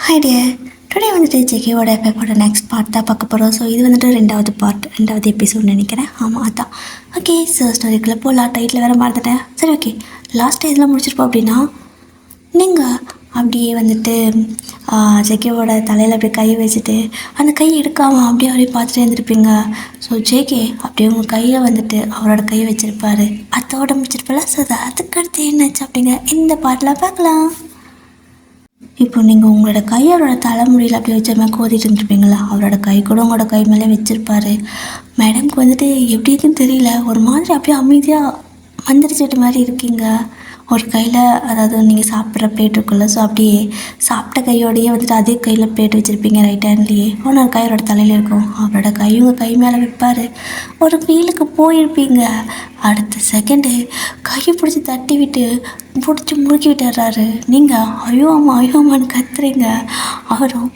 Hi dear, today வந்துட்டு ஜெகேவோட எஃபெக்டோட next part தான் பார்க்க போகிறோம். ஸோ இது வந்துட்டு ரெண்டாவது எபிசோட் நினைக்கிறேன். ஆமாம் அதான். ஓகே, ஸோ ஸ்டோரிக்குள்ளே போகலாம். டைட்டில் வேறு மறந்துட்டேன். சரி, ஓகே, லாஸ்ட் இதில் முடிச்சிருப்போம். அப்படின்னா நீங்கள் அப்படியே வந்துட்டு ஜெகேவோட தலையில் அப்படியே கை வச்சுட்டு அந்த கை எடுக்காமல் அப்படியே அப்படியே பார்த்துட்டே இருந்திருப்பீங்க. ஸோ ஜேகே அப்படியே உங்கள் கையில் வந்துட்டு அவரோட கையை வச்சுருப்பாரு. அதோட முடிச்சிருப்பல. ஸோ அதுக்கடுத்து என்னாச்சு அப்படிங்க இந்த பாட்டில் பார்க்கலாம். இப்போ நீங்கள் உங்களோட கையோட தலைமுடியில் அப்படியே வச்ச மாதிரி கோதிட்டு இருந்துருப்பீங்களா, அவரோட கை கூட உங்களோட கை மேலே வச்சுருப்பாரு. மேடம்க்கு வந்துட்டு எப்படி இருக்குன்னு தெரியல, ஒரு மாதிரி அப்படியே அமைதியாக மந்திரிச்சிட்டு மாதிரி இருக்கீங்க. ஒரு கையில், அதாவது நீங்கள் சாப்பிட்ற பிளேட் இருக்குல்ல, ஸோ அப்படியே சாப்பிட்ட கையோடையே வந்துட்டு அதே கையில் பிளேட் வச்சுருப்பீங்க ரைட் ஹேண்ட்லேயே. ஒரு கையோட தலையில் இருக்கும், அவரோட கையும் கை மேலே வைப்பார். ஒரு ஃபீலுக்கு போயிருப்பீங்க. அடுத்த செகண்டு கையை பிடிச்சி தட்டி விட்டு பிடிச்சி முறுக்கி விட்டுறாரு. நீங்கள் ஐயோ அம்மான்னு கத்துறீங்க. அவரும்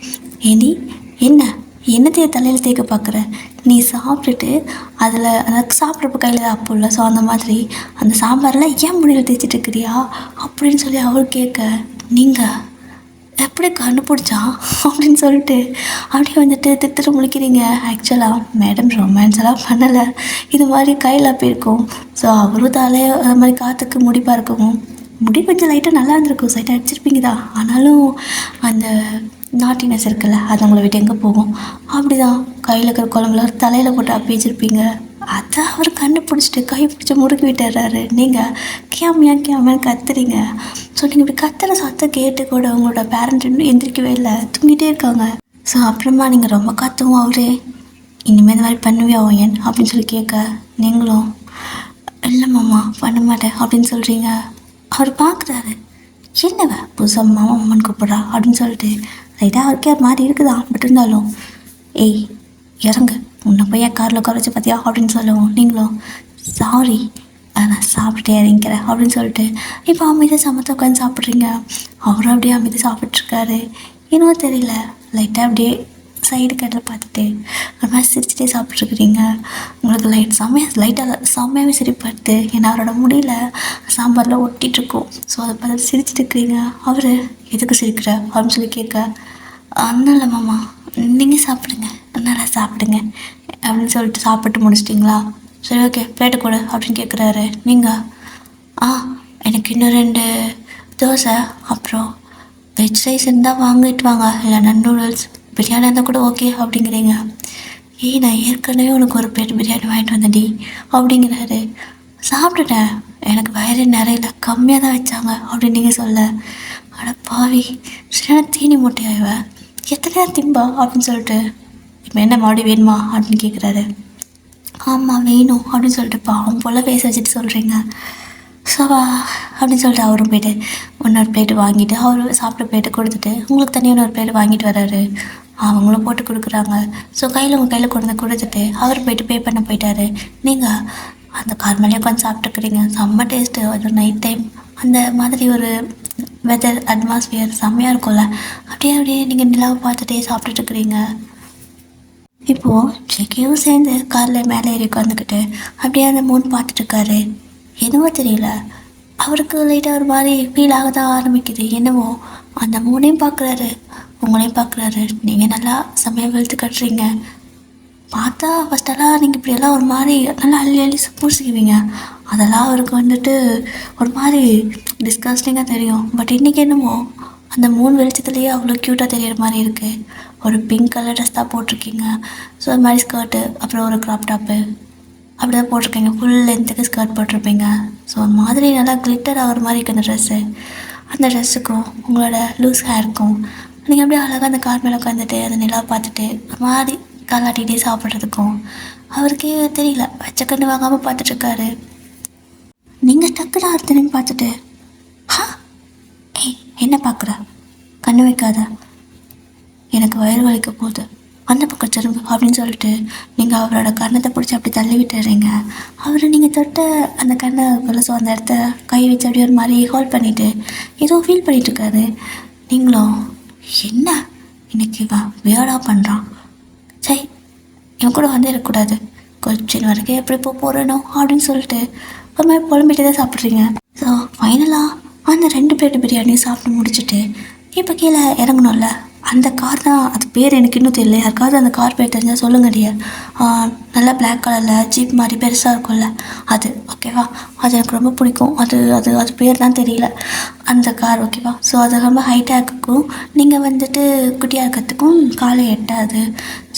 ஏண்டி என்னத்தைய தலையில் தேய்க்க பார்க்குற, நீ சாப்பிட்டுட்டு அதில் அதாவது சாப்பிட்றப்ப கையில் அப்போ இல்லை, ஸோ அந்த மாதிரி அந்த சாம்பாரில் ஏன் முடியல தேய்ச்சிட்டு இருக்கிறியா அப்படின்னு சொல்லி அவர் கேட்க, நீங்கள் எப்படி கண்டுபிடிச்சா அப்படின்னு சொல்லிட்டு அப்படியே வந்துட்டு திட்டு முழிக்கிறீங்க. ஆக்சுவலாக மேடம் ரொமான்ஸ் எல்லாம் பண்ணலை, இது மாதிரி கையில் போயிருக்கும். ஸோ அவரும் தலையை அது மாதிரி காற்றுக்கு முடிப்பாக இருக்கவும், முடி கொஞ்சம் லைட்டாக நல்லா இருந்திருக்கும், சைட்டாக அடிச்சிருப்பீங்க தான். ஆனாலும் அந்த நாட்டினஸ் இருக்குல்ல, அது உங்களை விட்டு எங்கே போகும். அப்படி தான் கையில் இருக்கிற குழம்புல தலையில் போட்டு அப்பி வச்சுருப்பீங்க. அதை அவர் கண்டுபிடிச்சிட்டு கை பிடிச்சி முறுக்கி விட்டுறாரு. நீங்கள் கேமையான்னு கத்துறீங்க. ஸோ நீங்கள் இப்படி கத்துற சத்தம் கேட்டு கூட உங்களோட பேரண்ட் இன்னும் எந்திரிக்கவே இல்லை, தூங்கிட்டே இருக்காங்க. ஸோ அப்புறமா நீங்கள் ரொம்ப கத்துவோம், அவரே இனிமேல் இந்த மாதிரி பண்ணுவியா ஏன் அப்படின்னு சொல்லி கேட்க, நீங்களும் இல்லை மாமா பண்ண மாட்டேன் அப்படின்னு சொல்கிறீங்க. அவர் பார்க்குறாரு, என்னவ புதுசாக மாமா அம்மன் கூப்பிட்றா அப்படின்னு சொல்லிட்டு ரைட்டாக அவருக்கே ஒரு மாதிரி இருக்குதான். பட் இருந்தாலும் ஏய் இறங்கு, உன்னை போய் என் காரில் குறைச்சி பார்த்தியா அப்படின்னு சொல்லுவோம். நீங்களும் சாரி நான் சாப்பிட்டுட்டே இறங்கிக்கிறேன் அப்படின்னு சொல்லிட்டு இப்போ அமைதியாக சமத்தை உட்காந்து சாப்பிட்றீங்க. அவரும் அப்படியே அமைதியாக சாப்பிட்ருக்காரு. இன்னும் தெரியல, லைட்டாக அப்படியே சைடு கட்டில் பார்த்துட்டு ஒரு மாதிரி சிரிச்சுட்டே சாப்பிட்ருக்குறீங்க. உங்களுக்கு லைட்டாக செம்மையாகவே சிரிப்படுது. ஏன்னா அவரோட முடியல சாம்பாரில் ஒட்டிகிட்ருக்கும். ஸோ அதை பார்த்து சிரிச்சுட்டு இருக்கிறீங்க. அவர் எதுக்கு சிரிக்கிற அப்படின்னு சொல்லி கேட்க, ஒன்றும் இல்லை மாமா, நீங்கள் சாப்பிடுங்க, நல்லா சாப்பிடுங்க அப்படின்னு சொல்லிட்டு சாப்பிட்டு முடிச்சிட்டிங்களா, சரி ஓகே பிளேட்டு கொடு அப்படின்னு கேட்குறாரு. நீங்கள் எனக்கு இன்னும் 2 தோசை அப்புறம் வெஜ் ரைஸ் இருந்தால் வாங்கிட்டு வாங்க, இல்லைன்னா நூடுல்ஸ் பிரியாணி இருந்தால் கூட ஓகே அப்படிங்கிறீங்க. நான் ஏற்கனவே உனக்கு ஒரு பிளேட் பிரியாணி வாங்கிட்டு வந்தேன்டி அப்படிங்கிறாரு. சாப்பிட்டுட்டேன், எனக்கு வயிறு நிறையில, கம்மியாக தான் வச்சாங்க அப்படின்னு நீங்கள் சொல்ல, அட பாவி சரியான தீனி மூட்டையாயிவ, எத்தனையா திம்பா அப்படின்னு சொல்லிட்டு, இப்போ என்ன மறுபடியும் வேணுமா அப்படின்னு கேட்குறாரு. ஆமாம் வேணும் அப்படின்னு சொல்லிட்டு பாவம் போல் பேச வச்சுட்டு சொல்கிறீங்க. ஸோவா அப்படின்னு சொல்லிட்டு அவரும் போய்ட்டு இன்னொரு பிளேட்டு வாங்கிட்டு அவர் சாப்பிட்ற பிளேட்டை கொடுத்துட்டு உங்களுக்கு தனியாக இன்னொரு பிளேட்டு வாங்கிட்டு வர்றாரு. அவங்களும் போட்டு கொடுக்குறாங்க. ஸோ உங்கள் கையில் கொண்டு வந்து கொடுத்துட்டு அவர் போய்ட்டு பே பண்ண போயிட்டாரு. நீங்கள் அந்த கார் மேலேயே உட்காந்து சாப்பிட்டுக்கிறீங்க. செம்ம டேஸ்ட்டு. அது நைட் டைம் அந்த மாதிரி ஒரு வெதர் அட்மாஸ்பியர் செம்மையாக இருக்கும்ல, அப்படியே நீங்கள் நிலாவை பார்த்துட்டே சாப்பிட்டுட்ருக்குறீங்க. இப்போது ஜெகேவும் சேர்ந்து காரில் மேலே ஏறி உட்காந்துக்கிட்டு அப்படியே அந்த மூன் பார்த்துட்ருக்காரு. என்னவோ தெரியல, அவருக்கு லைட்டாக ஒரு மாதிரி ஃபீல் ஆக தான் ஆரம்பிக்குது. என்னவோ அந்த மூணையும் பார்க்குறாரு, உங்களையும் பார்க்குறாரு. நீங்கள் நல்லா செம்மையாக வெளுத்து கட்டுறீங்க. பார்த்தா ஃபஸ்ட்டெல்லாம் நீங்கள் இப்படியெல்லாம் ஒரு மாதிரி நல்லா அள்ளி பூசிக்குவீங்க. அதெல்லாம் அவருக்கு வந்துட்டு ஒரு மாதிரி டிஸ்கஸ்டிங்காக தெரியும். பட் இன்றைக்கி என்னமோ அந்த 3 வெளிச்சத்துலேயே அவ்வளோ க்யூட்டாக தெரிகிற மாதிரி இருக்குது. ஒரு பிங்க் கலர் ட்ரெஸ் தான் போட்டிருக்கீங்க. ஸோ அது மாதிரி ஸ்கர்ட்டு, அப்புறம் ஒரு க்ராப் டாப்பு அப்படி தான் போட்டிருக்கீங்க. ஃபுல் லென்த்துக்கு ஸ்கர்ட் போட்டிருப்பீங்க. ஸோ ஒரு மாதிரி நல்லா கிளிட்டர் ஆகிற மாதிரி இருக்குது அந்த ட்ரெஸ்ஸு. அந்த ட்ரெஸ்ஸுக்கும் உங்களோட லூஸ் ஹேருக்கும் நீங்கள் அப்படியே அழகாக அந்த கார் மேலே உட்காந்துட்டு அந்த நிலா பார்த்துட்டு ஒரு மாதிரி காலாட்டிகிட்டே சாப்பிட்றதுக்கும் அவருக்கே தெரியல, வச்ச கண்ணு வாங்காமல் பார்த்துட்ருக்காரு. நீங்கள் டக்குன்னு அர்த்தனையும் பார்த்துட்டு என்ன பார்க்குற, கண்ணு வைக்காத, எனக்கு வயிறு வலிக்க போகுது, அந்த பக்கம் திரும்ப அப்படின்னு சொல்லிட்டு நீங்கள் அவரோட கண்ணத்தை பிடிச்சி அப்படி தள்ளி விட்டுறீங்க. அவர் நீங்கள் தொட்ட அந்த கண்ணை கொலசோ அந்த இடத்த கை வச்சு அப்படியே ஒரு மாதிரி ஹோல்ட் பண்ணிவிட்டு ஏதோ ஃபீல் பண்ணிகிட்ருக்காரு. நீங்களும் என்ன இன்னைக்கு வியர்டாக பண்ணுறான், சரி இவன் கூட வந்து இருக்கக்கூடாது, கொச்சின் வரைக்கும் எப்படி போகிறேனோ அப்படின்னு சொல்லிட்டு ஒரு மாதிரி புலம்பிட்டு தான் சாப்பிட்றீங்க. ஸோ ஃபைனலாக அந்த 2 பிளேட்டு பிரியாணியும் சாப்பிட்டு முடிச்சுட்டு இப்போ கீழே இறங்கணும்ல, அந்த கார் தான், அது பேர் எனக்கு இன்னும் தெரியல. யாருக்காவது அந்த கார் பேர் தெரிஞ்சால் சொல்லுங்க டியர். நல்லா பிளாக் கலரில் ஜீப் மாதிரி பெருசாக இருக்கும்ல, அது ஓகேவா. அது எனக்கு ரொம்ப பிடிக்கும். அது அது அது பேர் தான் தெரியல, அந்த கார் ஓகேவா. ஸோ அது ரொம்ப ஹைட்டாக இருக்கும், நீங்கள் வந்துட்டு குட்டியாக இருக்கிறதுக்கும் காலை எட்டாது.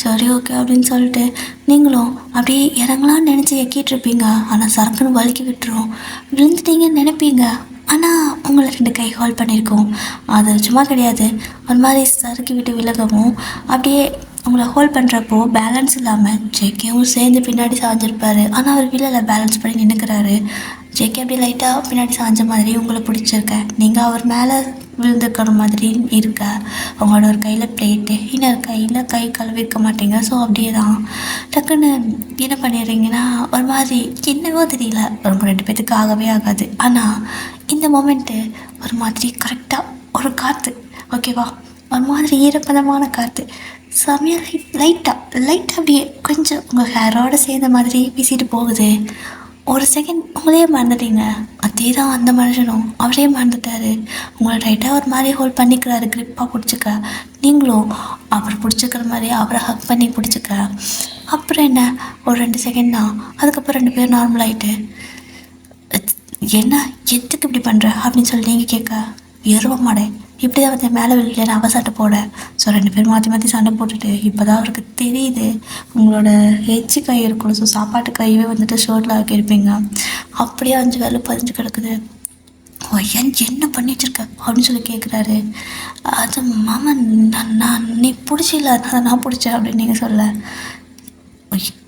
சரி ஓகே அப்படின்னு சொல்லிட்டு நீங்களும் அப்படியே இறங்கலான்னு நினச்சி எக்கிட்டுருப்பீங்க. ஆனால் சரக்குன்னு வலிக்கி விட்டுரும், விழுந்துட்டீங்கன்னு நினைப்பீங்க. ஆனால் உங்களை 2 கை ஹோல்ட் பண்ணியிருக்கோம். அது சும்மா கிடையாது, ஒரு மாதிரி சறுக்கி விட்டு விலகவும் அப்படியே உங்களை ஹோல்ட் பண்ணுறப்போ பேலன்ஸ் இல்லாமல் ஜேகேவும் சேர்ந்து பின்னாடி சாஞ்சிருப்பார். ஆனால் அவர் விழலை, பேலன்ஸ் பண்ணி நின்றுக்கிறாரு. ஜேகே அப்படியே லைட்டாக பின்னாடி சாஞ்ச மாதிரி உங்களை பிடிச்சிருக்க, நீங்கள் அவர் மேலே விழுந்துக்கிற மாதிரி இருக்க. அவங்களோட ஒரு கையில் பிளேட்டு, இன்னொரு கையில் கை கழுவிக்க மாட்டீங்க. ஸோ அப்படியே தான் டக்குன்னு என்ன பண்ணிடுறீங்கன்னா ஒரு மாதிரி என்னவோ தெரியல, ரொம்ப 2 பேத்துக்கு ஆகவே ஆகாது. ஆனால் இந்த மொமெண்ட்டு ஒரு மாதிரி கரெக்டாக ஒரு காற்று ஓகேவா, ஒரு மாதிரி ஈரப்பதமான காற்று செமையாக லைட்டாக அப்படியே கொஞ்சம் உங்கள் ஹேரோடு சேர்ந்த மாதிரி வீசிட்டு போகுது. ஒரு செகண்ட் உங்களையே மறந்துட்டீங்க. அதே தான் அந்த மனுஷனும் அவரே மறந்துட்டார். உங்களை ரைட்டாக ஒரு மாதிரி ஹோல்ட் பண்ணிக்கிறாரு, க்ரிப்பாக பிடிச்சிக்க. நீங்களும் அவர் பிடிச்சிக்கிற மாதிரி அவரை ஹக் பண்ணி பிடிச்சிக்க. அப்புறம் என்ன, ஒரு 2 செகண்ட் தான். அதுக்கப்புறம் 2 பேர் நார்மல் ஆகிட்டு, என்ன எதுக்கு இப்படி பண்ணுற அப்படின்னு சொல்லி நீங்கள் கேட்க, எருவ மாடேன் இப்படி தான் வந்து மேலே வெளியில் அவ சட்டை போட. ஸோ 2 பேர் மாற்றி சண்டை போட்டுட்டு இப்போ தான் அவருக்கு தெரியுது உங்களோட எச்சி கை இருக்கணும். ஸோ சாப்பாட்டு கையவே வந்துட்டு ஷர்ட்டில் ஆக்கியிருப்பீங்க. அப்படியே 5 வேலை 15 கிடக்குது. ஏன் என்ன பண்ணி வச்சிருக்க அப்படின்னு சொல்லி கேட்குறாரு. அது மாமா நான் நீ பிடிச்சில்ல, அதனால் நான் பிடிச்சேன் அப்படின்னு நீங்கள் சொல்ல,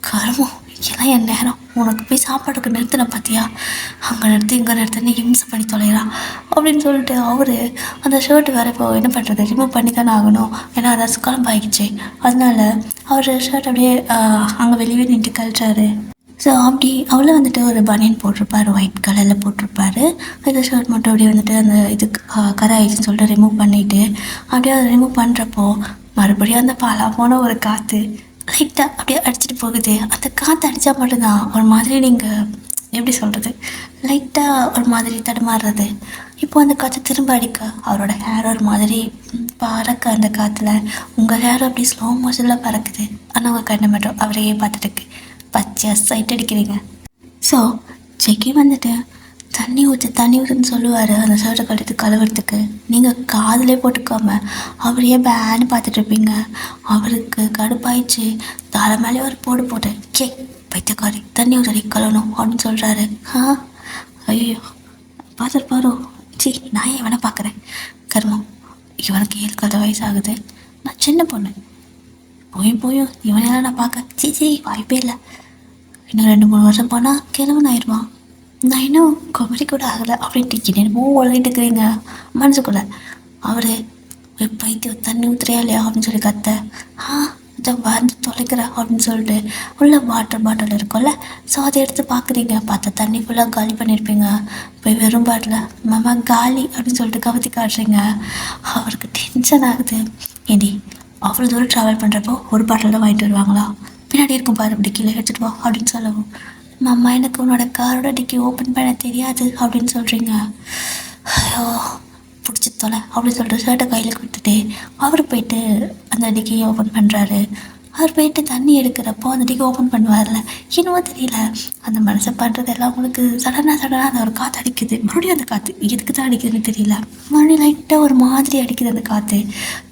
கருமம் எல்லாம் என் நேரம், உனக்கு போய் சாப்பாடுக்கு நிறுத்தின பார்த்தியா, அங்கே நிறுத்தி இங்கே நிறுத்தினு இம்சை பண்ணி தொலைகிறான் அப்படின்னு சொல்லிட்டு அவர் அந்த ஷர்ட்டு வேறு இப்போ என்ன பண்ணுறது, ரிமூவ் பண்ணி தானே ஆகணும். ஏன்னா அதான் குழம்பு ஆகிடுச்சு. அதனால அவர் ஷர்ட் அப்படியே அங்கே வெளியே நின்று கழிச்சாரு. ஸோ அப்படி அவளை வந்துட்டு ஒரு பனியன் போட்டிருப்பார், ஒயிட் கலரில் போட்டிருப்பாரு. அந்த ஷர்ட் மட்டும் அப்படியே வந்துட்டு அந்த இது கரை ஆயிடுச்சுன்னு சொல்லிட்டு ரிமூவ் பண்ணிவிட்டு அப்படியே அதை ரிமூவ் பண்ணுறப்போ மறுபடியும் அந்த பாலா போன ஒரு காற்று லைட்டாக அப்படியே அடிச்சுட்டு போகுது. அந்த காற்று அடித்தா மட்டும்தான் ஒரு மாதிரி நீங்கள் எப்படி சொல்கிறது, லைட்டாக ஒரு மாதிரி தடுமாறுறது. இப்போ அந்த காற்று திரும்ப அடிக்க அவரோட ஹேர் ஒரு மாதிரி பறக்க, அந்த காற்றுல உங்கள் ஹேர் அப்படி ஸ்லோ மோஷனில் பறக்குது. ஆனால் உங்கள் கண்ணை மட்டும் அவரையே பார்த்துட்டு பச்சையாக சைட் அடிக்கிறீங்க. ஸோ செக்கி வந்துட்டு தண்ணி ஊற்றுன்னு சொல்லுவார் அந்த ஷர்ட்டை கழுத்து கழுவுறதுக்கு. நீங்கள் காதிலே போட்டுக்காம அவரையே பேன்னு பார்த்துட்ருப்பீங்க. அவருக்கு கடுப்பாயிடுச்சு, தலை மேலே ஒரு போட்டு பைத்தியக்காரி தண்ணி ஊற்றி கழுவணும் அப்படின்னு சொல்கிறாரு. ஐயோ பார்த்துருப்பாரோ, நான் இவனை பார்க்குறேன், கர்மம் இவனுக்கு 7 வயசாகுது, நான் சின்ன பொண்ணு, போயும் இவனெல்லாம் நான் பார்க்க வாய்ப்பே இல்லை. இன்னும் 2-3 வருஷம் போனால் கிழவன் ஆயிடுவான், நான் இன்னும் குமரி கூட ஆகலை அப்படின்ட்டு என்னென்னமோ உழகிட்டு இருக்கிறீங்க மனசுக்குள்ளே. அவர் பைத்தியம் தண்ணி ஊற்றுறியா இல்லையா அப்படின்னு சொல்லி கத்த, இதை வந்து தொலைக்கிற அப்படின்னு சொல்லிட்டு உள்ள வாட்டர் பாட்டில் இருக்கும்ல, ஸோ அதை எடுத்து பார்க்குறீங்க. பார்த்தா தண்ணி ஃபுல்லாக காலி பண்ணியிருப்பீங்க. போய் வெறும் பாட்டில் மாமா காலி அப்படின்னு சொல்லிட்டு கவத்தி காட்டுறீங்க. அவருக்கு டென்ஷன் ஆகுது. ஏண்டி அவ்வளோ தூரம் ட்ராவல் பண்ணுறப்போ ஒரு பாட்டில் தான் வாங்கிட்டு வருவாங்களா, பின்னாடி இருக்கும் பாரு அப்படி கீழே எடுத்துகிட்டு வா அப்படின்னு சொல்லவும், மாமா எனக்கு உன்னோட காரோட டிக்கி ஓப்பன் பண்ண தெரியாது அப்படின்னு சொல்கிறீங்க. ஐயோ பிடிச்சி தொலை அப்படின்னு சொல்லிட்டு ஷர்ட்டை கையில் கொடுத்துட்டு அவர் போயிட்டு அந்த டிக்கியை ஓப்பன் பண்ணுறாரு. அவர் போயிட்டு தண்ணி எடுக்கிறப்போ அந்த டிக்கி ஓப்பன் பண்ணுவார்ல, என்னவோ தெரியல அந்த மனசை பண்ணுறதெல்லாம் உங்களுக்கு சடனாக அந்த ஒரு காற்று அடிக்குது. மறுபடியும் அந்த காற்று எதுக்கு தான் அடிக்குதுன்னு தெரியல, மறுபடியும் லைட்டாக ஒரு மாதிரி அடிக்குது அந்த காற்று.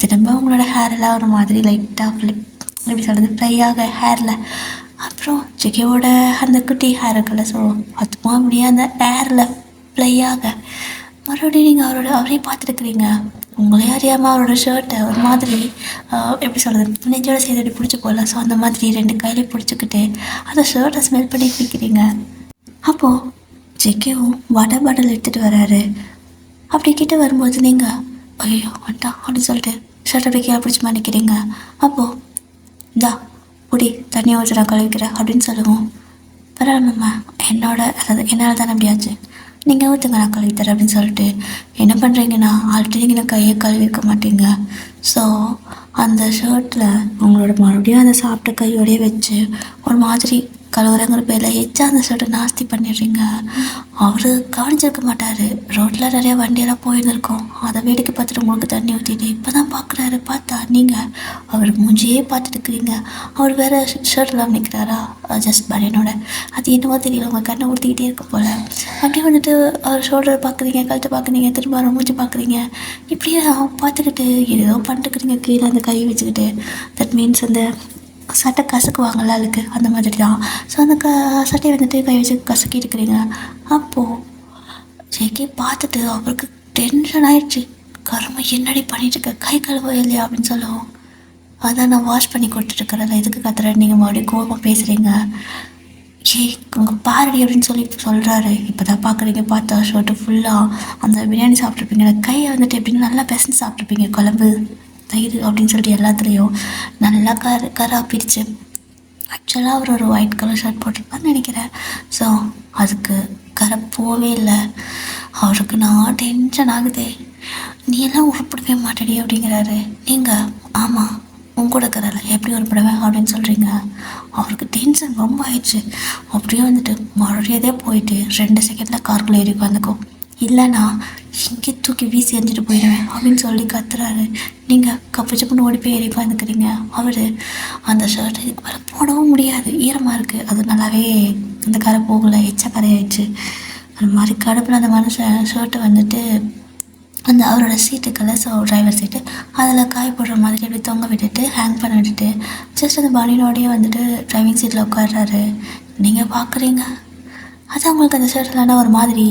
திரும்ப உங்களோட ஹேரெல்லாம் ஒரு மாதிரி லைட்டாக எப்படி சொல்கிறது ஃப்ரையாக ஹேரில். அப்புறம் ஜெகியோட அந்த குட்டி ஹேர் இருக்குல்ல, ஸோ அதுவும் அப்படியே அந்த ஹேரில் ஃப்ளையாக மறுபடியும் நீங்கள் அவரே பார்த்துருக்குறீங்க. உங்களே அறியாமல் அவரோட ஷர்ட்டை ஒரு மாதிரி எப்படி சொல்கிறது நெஞ்சோட சேர்த்து பிடிச்சி போகல. ஸோ அந்த மாதிரி 2 கையிலையும் பிடிச்சிக்கிட்டு அந்த ஷர்ட்டை ஸ்மெல் பண்ணி பிடிக்கிறீங்க. அப்போது ஜெக்கியும் வாட்டர் பாட்டில் எடுத்துகிட்டு வராரு. அப்படி கிட்ட வரும்போது நீங்கள் ஐயோ வண்டா அப்படின்னு சொல்லிட்டு ஷர்ட்டை அப்படி கீழே பிடிச்சி மாட்டிக்கிறீங்க. அப்போது இந்தா குடி தண்ணி ஊற்றி நான் கழுவிக்கிறேன் அப்படின்னு சொல்லுவோம். பரவாயில்லம்மா என்னால் தானே அப்படியாச்சு, நீங்கள் ஊற்றுங்க நான் கழுவித்தரேன் அப்படின்னு சொல்லிட்டு என்ன பண்ணுறீங்கன்னா ஆல்ரெடி நீங்கள் கையை கழுவிக்க மாட்டீங்க. ஸோ அந்த ஷர்ட்டில் உங்களோட மறுபடியும் அந்த சாப்பிட்ட கையோடையே வச்சு ஒரு மாதிரி கழுவுறங்கிற பேரில் எச்சா அந்த ஷர்ட்டை நாஸ்தி பண்ணிடுறீங்க. அவர் கவனிச்சிருக்க மாட்டார். ரோட்டில் நிறைய வண்டியெல்லாம் போயிருந்துருக்கோம். அதை வேடிக்கை பார்த்துட்டு உங்களுக்கு தண்ணி ஊற்றிட்டு இப்போ தான் பார்க்குறாரு. பார்த்தா நீங்கள் அவர் மூஞ்சியே பார்த்துட்டு இருக்கிறீங்க. அவர் வேறு ஷர்ட்லாம் நிற்கிறாரா ஜஸ்ட் பனியனோட. அது என்னவோ தெரியல, உங்கள் கண்ணை ஊற்றிக்கிட்டே இருக்க போல். அப்படியே வந்துட்டு அவர் ஷோல்டர் பார்க்குறீங்க, கழுத்தை பார்க்குறீங்க, திரும்ப அவர் மூஞ்சி பார்க்குறீங்க. இப்படியே பார்த்துக்கிட்டு ஏதோ பண்ணிட்டுக்கிறீங்க கீழே அந்த கை வச்சுக்கிட்டு. தட் மீன்ஸ் அந்த சட்டை கசக்குவாங்கள்ல அதுக்கு அந்த மாதிரி தான். ஸோ அந்த சட்டையை வந்துட்டு கை வச்சு கசக்கி இருக்கிறீங்க. அப்போது ஜேகே பார்த்துட்டு அவருக்கு டென்ஷன் ஆயிடுச்சு. கருமை என்னடி பண்ணிட்டு இருக்க, கை கழுவ இல்லையா அப்படின்னு சொல்லவும், அதான் நான் வாஷ் பண்ணி கொடுத்துட்ருக்கிறேன், எதுக்கு கத்துறேன் நீங்கள் மறுபடியும் கோபமாக பேசுகிறீங்க, உங்கள் பாரடி அப்படின்னு சொல்லி சொல்கிறாரு. இப்போ தான் பார்க்குறீங்க, பார்த்தா ஷர்ட்டு ஃபுல்லாக அந்த பிரியாணி சாப்பிட்ருப்பீங்க, கையை வந்துட்டு எப்படின்னு நல்லா பெசஞ்சு சாப்பிட்ருப்பீங்க, குழம்பு தயிர் அப்படின்னு சொல்லிட்டு எல்லாத்துலேயும் நல்லா கராப்பிடுச்சு. ஆக்சுவலாக அவர் ஒரு ஒயிட் கலர் ஷர்ட் போட்டிருப்பான்னு நினைக்கிறேன். ஸோ அதுக்கு கரை போவே இல்லை. அவருக்கு நான் டென்ஷன் ஆகுதே, நீ எல்லாம் உருப்பிடவே மாட்டேடி அப்படிங்கிறாரு. நீங்கள் ஆமாம் உங்கூட கரல எப்படி உருப்பிடுவேன் அப்படின்னு சொல்கிறீங்க. அவருக்கு டென்ஷன் ரொம்ப ஆயிடுச்சு. அப்படியே வந்துட்டு மறுபடியதே போயிட்டு 2 செகண்டில் காருக்குள்ளே ஏறி உட்காந்துக்கும். இல்லைண்ணா இங்கே தூக்கி வீசி எறிஞ்சிட்டு போயிடுவேன் அப்படின்னு சொல்லி கத்துறாரு. நீங்கள் கப்பு சப்புன்னு ஓடி போய் ஏறி உட்காந்துக்கிறீங்க. அவர் அந்த ஷர்ட் இதுக்கு மேலே போடவும் முடியாது, ஈரமாக இருக்குது. அது நல்லாவே அந்த கரை போகலை, எச்சா கரையாயிடுச்சு. அது மாதிரி கடுப்பில் அந்த மனுஷன் ஷர்ட்டை வந்துட்டு அந்த அவரோட சீட்டுக்கெல்லாம், ஸோ டிரைவர் சீட்டு அதில் காய போடுற மாதிரி அப்படி தொங்க விட்டுட்டு ஹேங் பண்ண விட்டுட்டு ஜஸ்ட் அந்த பனியனோடையே வந்துட்டு டிரைவிங் சீட்டில் உட்காடுறாரு. நீங்கள் பார்க்குறீங்க, அதான் உங்களுக்கு அந்த ஷர்ட் இல்லைன்னா ஒரு மாதிரி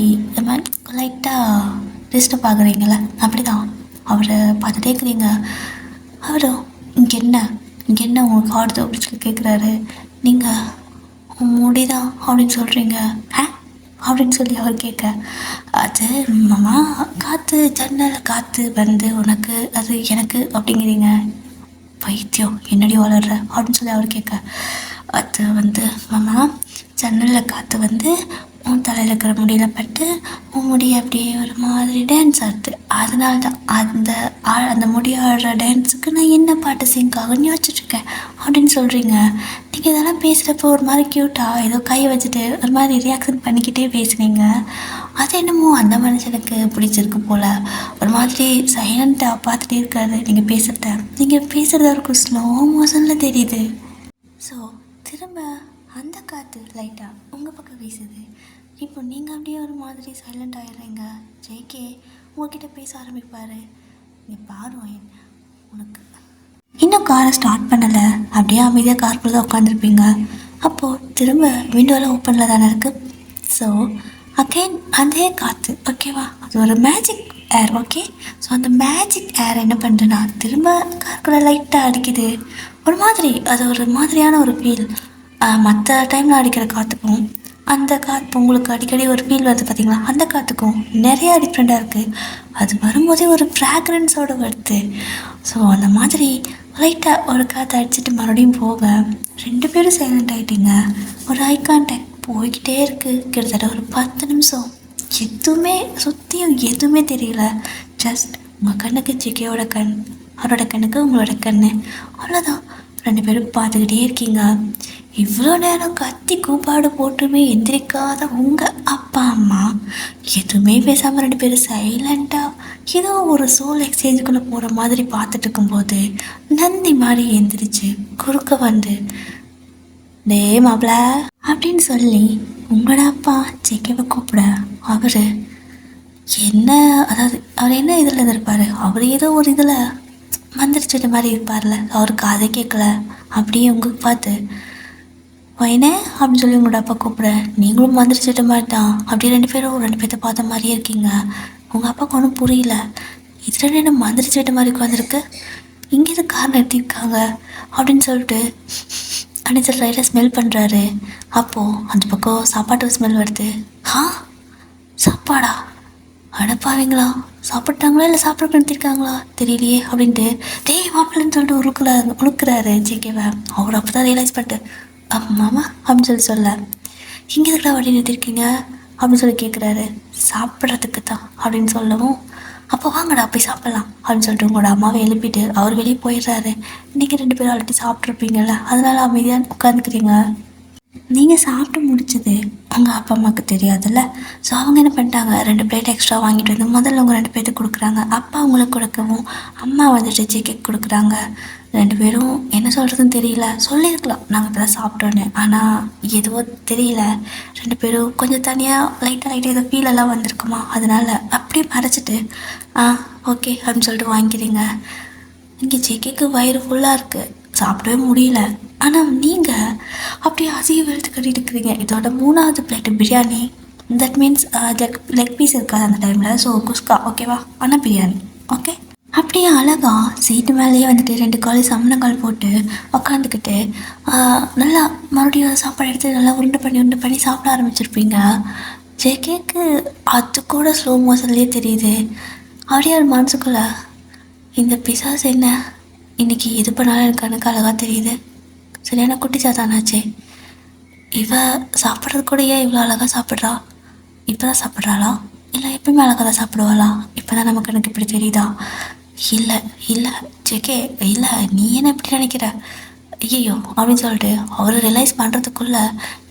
லைட்டாக டிஸ்டர்ப் ஆகுறீங்கள, அப்படி தான் அவரை பார்த்துட்டே இருக்கிறீங்க. அவரும் இங்கே என்ன உங்களுக்கு ஆடுதோ அப்படின்னு சொல்லி கேட்குறாரு. நீங்கள் முடிதான் அப்படின்னு சொல்கிறீங்க. அப்படின்னு சொல்லி அவர் கேட்க, அது மாமா காற்று ஜன்னல் காற்று வந்து உனக்கு அது எனக்கு அப்படிங்கிறீங்க. பைத்தியம் என்னடி வளர்ற அப்படின்னு சொல்லி அவர் கேட்க, அது வந்து மாமா ஜன்னலில் காற்று வந்து உன் தலையில் இருக்கிற முடியில் பட்டு உன் முடியை அப்படியே ஒரு மாதிரி டான்ஸ் ஆடுது, அதனால தான் அந்த முடி ஆடுற டான்ஸுக்கு நான் என்ன பாட்டு சிங்க் ஆகுன்னு யோசிச்சுட்ருக்கேன் அப்படின்னு சொல்கிறீங்க. நீங்கள் இதெல்லாம் பேசுகிறப்போ ஒரு மாதிரி க்யூட்டாக ஏதோ கையை வச்சுட்டு ஒரு மாதிரி ரியாக்ஷன் பண்ணிக்கிட்டே பேசுனீங்க. அது என்னமோ அந்த மனுஷனுக்கு பிடிச்சிருக்கு போல். ஒரு மாதிரி சைலண்ட்டாக பார்த்துட்டே இருக்காரு நீங்கள் பேசுகிறது அவருக்கு ஸ்லோ மோஷனில் தெரியுது. ஸோ திரும்ப அந்த காற்று லைட்டாக உங்கள் பக்கம் வீசுது. இப்போ நீங்கள் அப்படியே ஒரு மாதிரி சைலண்ட் ஆகிடுறீங்க. ஜேகே உங்கள்கிட்ட பேச ஆரம்பிப்பார். நீ பாருவேன், உனக்கு இன்னும் காரை ஸ்டார்ட் பண்ணலை, அப்படியே அமைதியாக காருக்குள்ளே தான் உட்காந்துருப்பீங்க. அப்போது திரும்ப விண்டோவில் ஓப்பனில் தானே இருக்குது. ஸோ அகெயின் அதே காற்று, ஓகேவா, அது ஒரு மேஜிக் ஏர். ஓகே, ஸோ அந்த மேஜிக் ஏர் என்ன பண்ணுறேன்னா திரும்ப காருக்குள்ளே லைட்டாக அடிக்குது. ஒரு மாதிரி அது ஒரு மாதிரியான ஒரு ஃபீல். மற்ற டைமில் அடிக்கிற காற்றுக்கும் அந்த காற்று உங்களுக்கு அடிக்கடி ஒரு ஃபீல் வருது பார்த்தீங்களா, அந்த காற்றுக்கும் நிறையா டிஃப்ரெண்ட்டாக இருக்குது. அது வரும்போதே ஒரு ஃப்ராக்ரன்ஸோடு வருது. ஸோ அந்த மாதிரி லைட்டாக ஒரு காற்று அடிச்சுட்டு மறுபடியும் போக 2 பேரும் சைலண்ட் ஆகிட்டீங்க. ஒரு ஐ கான்டாக்ட் போய்கிட்டே இருக்குது. கிட்டத்தட்ட ஒரு 10 நிமிஷம் எதுவுமே சுற்றியும் எதுவுமே தெரியல. ஜஸ்ட் உங்கள் கண்ணுக்கு ஜிகேயோட கண், அவரோட கண்ணுக்கு உங்களோட கண், அவ்வளோதான். 2 பேரும் பார்த்துக்கிட்டே இருக்கீங்க. இவ்வளோ நேரம் கத்தி கூப்பாடு போட்டுமே எந்திரிக்காத உங்கள் அப்பா அம்மா எதுவுமே பேசாமல் 2 பேரும் சைலண்ட்டாக ஏதோ ஒரு சோல் எக்ஸ்சேஞ்சுக்குள்ளே போகிற மாதிரி பார்த்துட்டு இருக்கும்போது நந்தி மாதிரி எந்திரிச்சு குறுக்க வந்து, டே மாப்பிள அப்படின்னு சொல்லி உங்களோட அப்பா ஜேகேவை கூப்பிட, அவர் என்ன இதில் இருந்திருப்பார், அவர் ஏதோ ஒரு இதில் மந்திரிச்சிட்ட மாதிரி இருப்பார்ல, அவருக்கு அதை கேட்கல. அப்படியே உங்களுக்கு பார்த்து வைனே அப்படின்னு சொல்லி உங்களோட அப்பா கூப்பிட, நீங்களும் மந்திரிச்சிட்ட மாதிரி தான். அப்படியே 2 பேர்த்த பார்த்த மாதிரியே இருக்கீங்க. உங்கள் அப்பாவுக்கு ஒன்றும் புரியல, இதில் என்ன மந்திரிச்சிட்ட மாதிரி உட்காந்துருக்கு, இங்கே எது கார் நிறுத்தியிருக்காங்க அப்படின்னு சொல்லிட்டு லைட்டாக ஸ்மெல் பண்ணுறாரு. அப்போது அந்த பக்கம் சாப்பாட்டு ஸ்மெல் வருது. சாப்பாடா, அடப்பாவீங்களா, சாப்பிட்டாங்களா இல்லை சாப்பிட நிறுத்திருக்காங்களா தெரியலையே அப்படின்ட்டு டேய் மாப்பிள்ளைன்னு சொல்லிட்டு உழுக்கிறாரு ஜேகேவை. அவர் அப்போ தான் ரியலைஸ் பண்ணிட்டு, மாமா அப்படின்னு சொல்ல, இங்கே இருக்கிற வண்டி நிறுத்திருக்கீங்க அப்படின்னு சொல்லி கேட்குறாரு. சாப்பிட்றதுக்கு தான் அப்படின்னு சொல்லவும், அப்போ வாங்கடா போய் சாப்பிட்லாம் அப்படின்னு சொல்லிட்டு உங்களோட அம்மாவை எழுப்பிட்டு அவர் வெளியே போயிடுறாரு. நீங்கள் 2 பேரும் ஆல்ரெடி சாப்பிட்ருப்பீங்கள்ல, அதனால அமைதியாக உட்காந்துக்கிறீங்க. நீங்கள் சாப்பிட்டு முடிச்சது உங்கள் அப்பா அம்மாவுக்கு தெரியாதுல்ல. ஸோ அவங்க என்ன பண்ணிட்டாங்க, 2 பிளேட் எக்ஸ்ட்ரா வாங்கிட்டு வந்து முதல்ல உங்கள் 2 பேர்த்துக்கு கொடுக்குறாங்க. அப்பா அவங்களுக்கு கொடுக்கவும் அம்மா வந்துட்டு சிக்கன் கொடுக்குறாங்க. 2 பேரும் என்ன சொல்கிறதுன்னு தெரியல. சொல்லியிருக்கலாம் நாங்கள் இப்போ தான் சாப்பிட்டோன்னு, ஆனால் எதுவோ தெரியல. 2 பேரும் கொஞ்சம் தனியாக லைட்டாக ஏதோ ஃபீலெல்லாம் வந்திருக்குமா, அதனால் அப்படியே மறைச்சிட்டு ஓகே அப்படின்னு சொல்லிட்டு வாங்கிக்கிறீங்க. இங்கே ஜேகேக்கு வயிறு ஃபுல்லாக இருக்குது, சாப்பிடவே முடியல. ஆனால் நீங்கள் அப்படியே அசைய வெளுத்து கட்டிட்டு இருக்கிறீங்க. இதோட 3வது plate biryani. That means leg piece இருக்காது அந்த டைமில். ஸோ குஸ்கா ஓகேவா, ஆனால் பிரியாணி ஓகே. அப்படியே அழகாக சீட்டு மேலேயே வந்துட்டு 2 காலி சமணங்கால் போட்டு உக்காந்துக்கிட்டு நல்லா மறுபடியும் சாப்பாடு எடுத்து நல்லா உருண்டை பண்ணி சாப்பிட ஆரம்பிச்சிருப்பீங்க. ஜேகேக்கு அது கூட ஸ்லோ மோஷன்லேயே தெரியுது. அப்படியே ஒரு மனசுக்குள்ளே இந்த பிசாஸ் என்ன இன்றைக்கி எது பண்ணாலும் எனக்கு கணக்கு அழகாக தெரியுது. சரியான குட்டி சாத்தானாச்சே இவ. சாப்பிட்றது கூட ஏன் இவ்வளோ அழகாக சாப்பிட்றா? இப்போ தான் சாப்பிட்றாளா, இல்லை எப்பவுமே அழகாக தான் சாப்பிடுவாளா? இப்போ தான் நமக்கு எனக்கு இப்படி தெரியுதா? இல்லை இல்லை ஜேகே, இல்லை நீ என்ன இப்படி நினைக்கிற? ஐயோ அப்படின்னு சொல்லிட்டு அவர் ரியலைஸ் பண்ணுறதுக்குள்ளே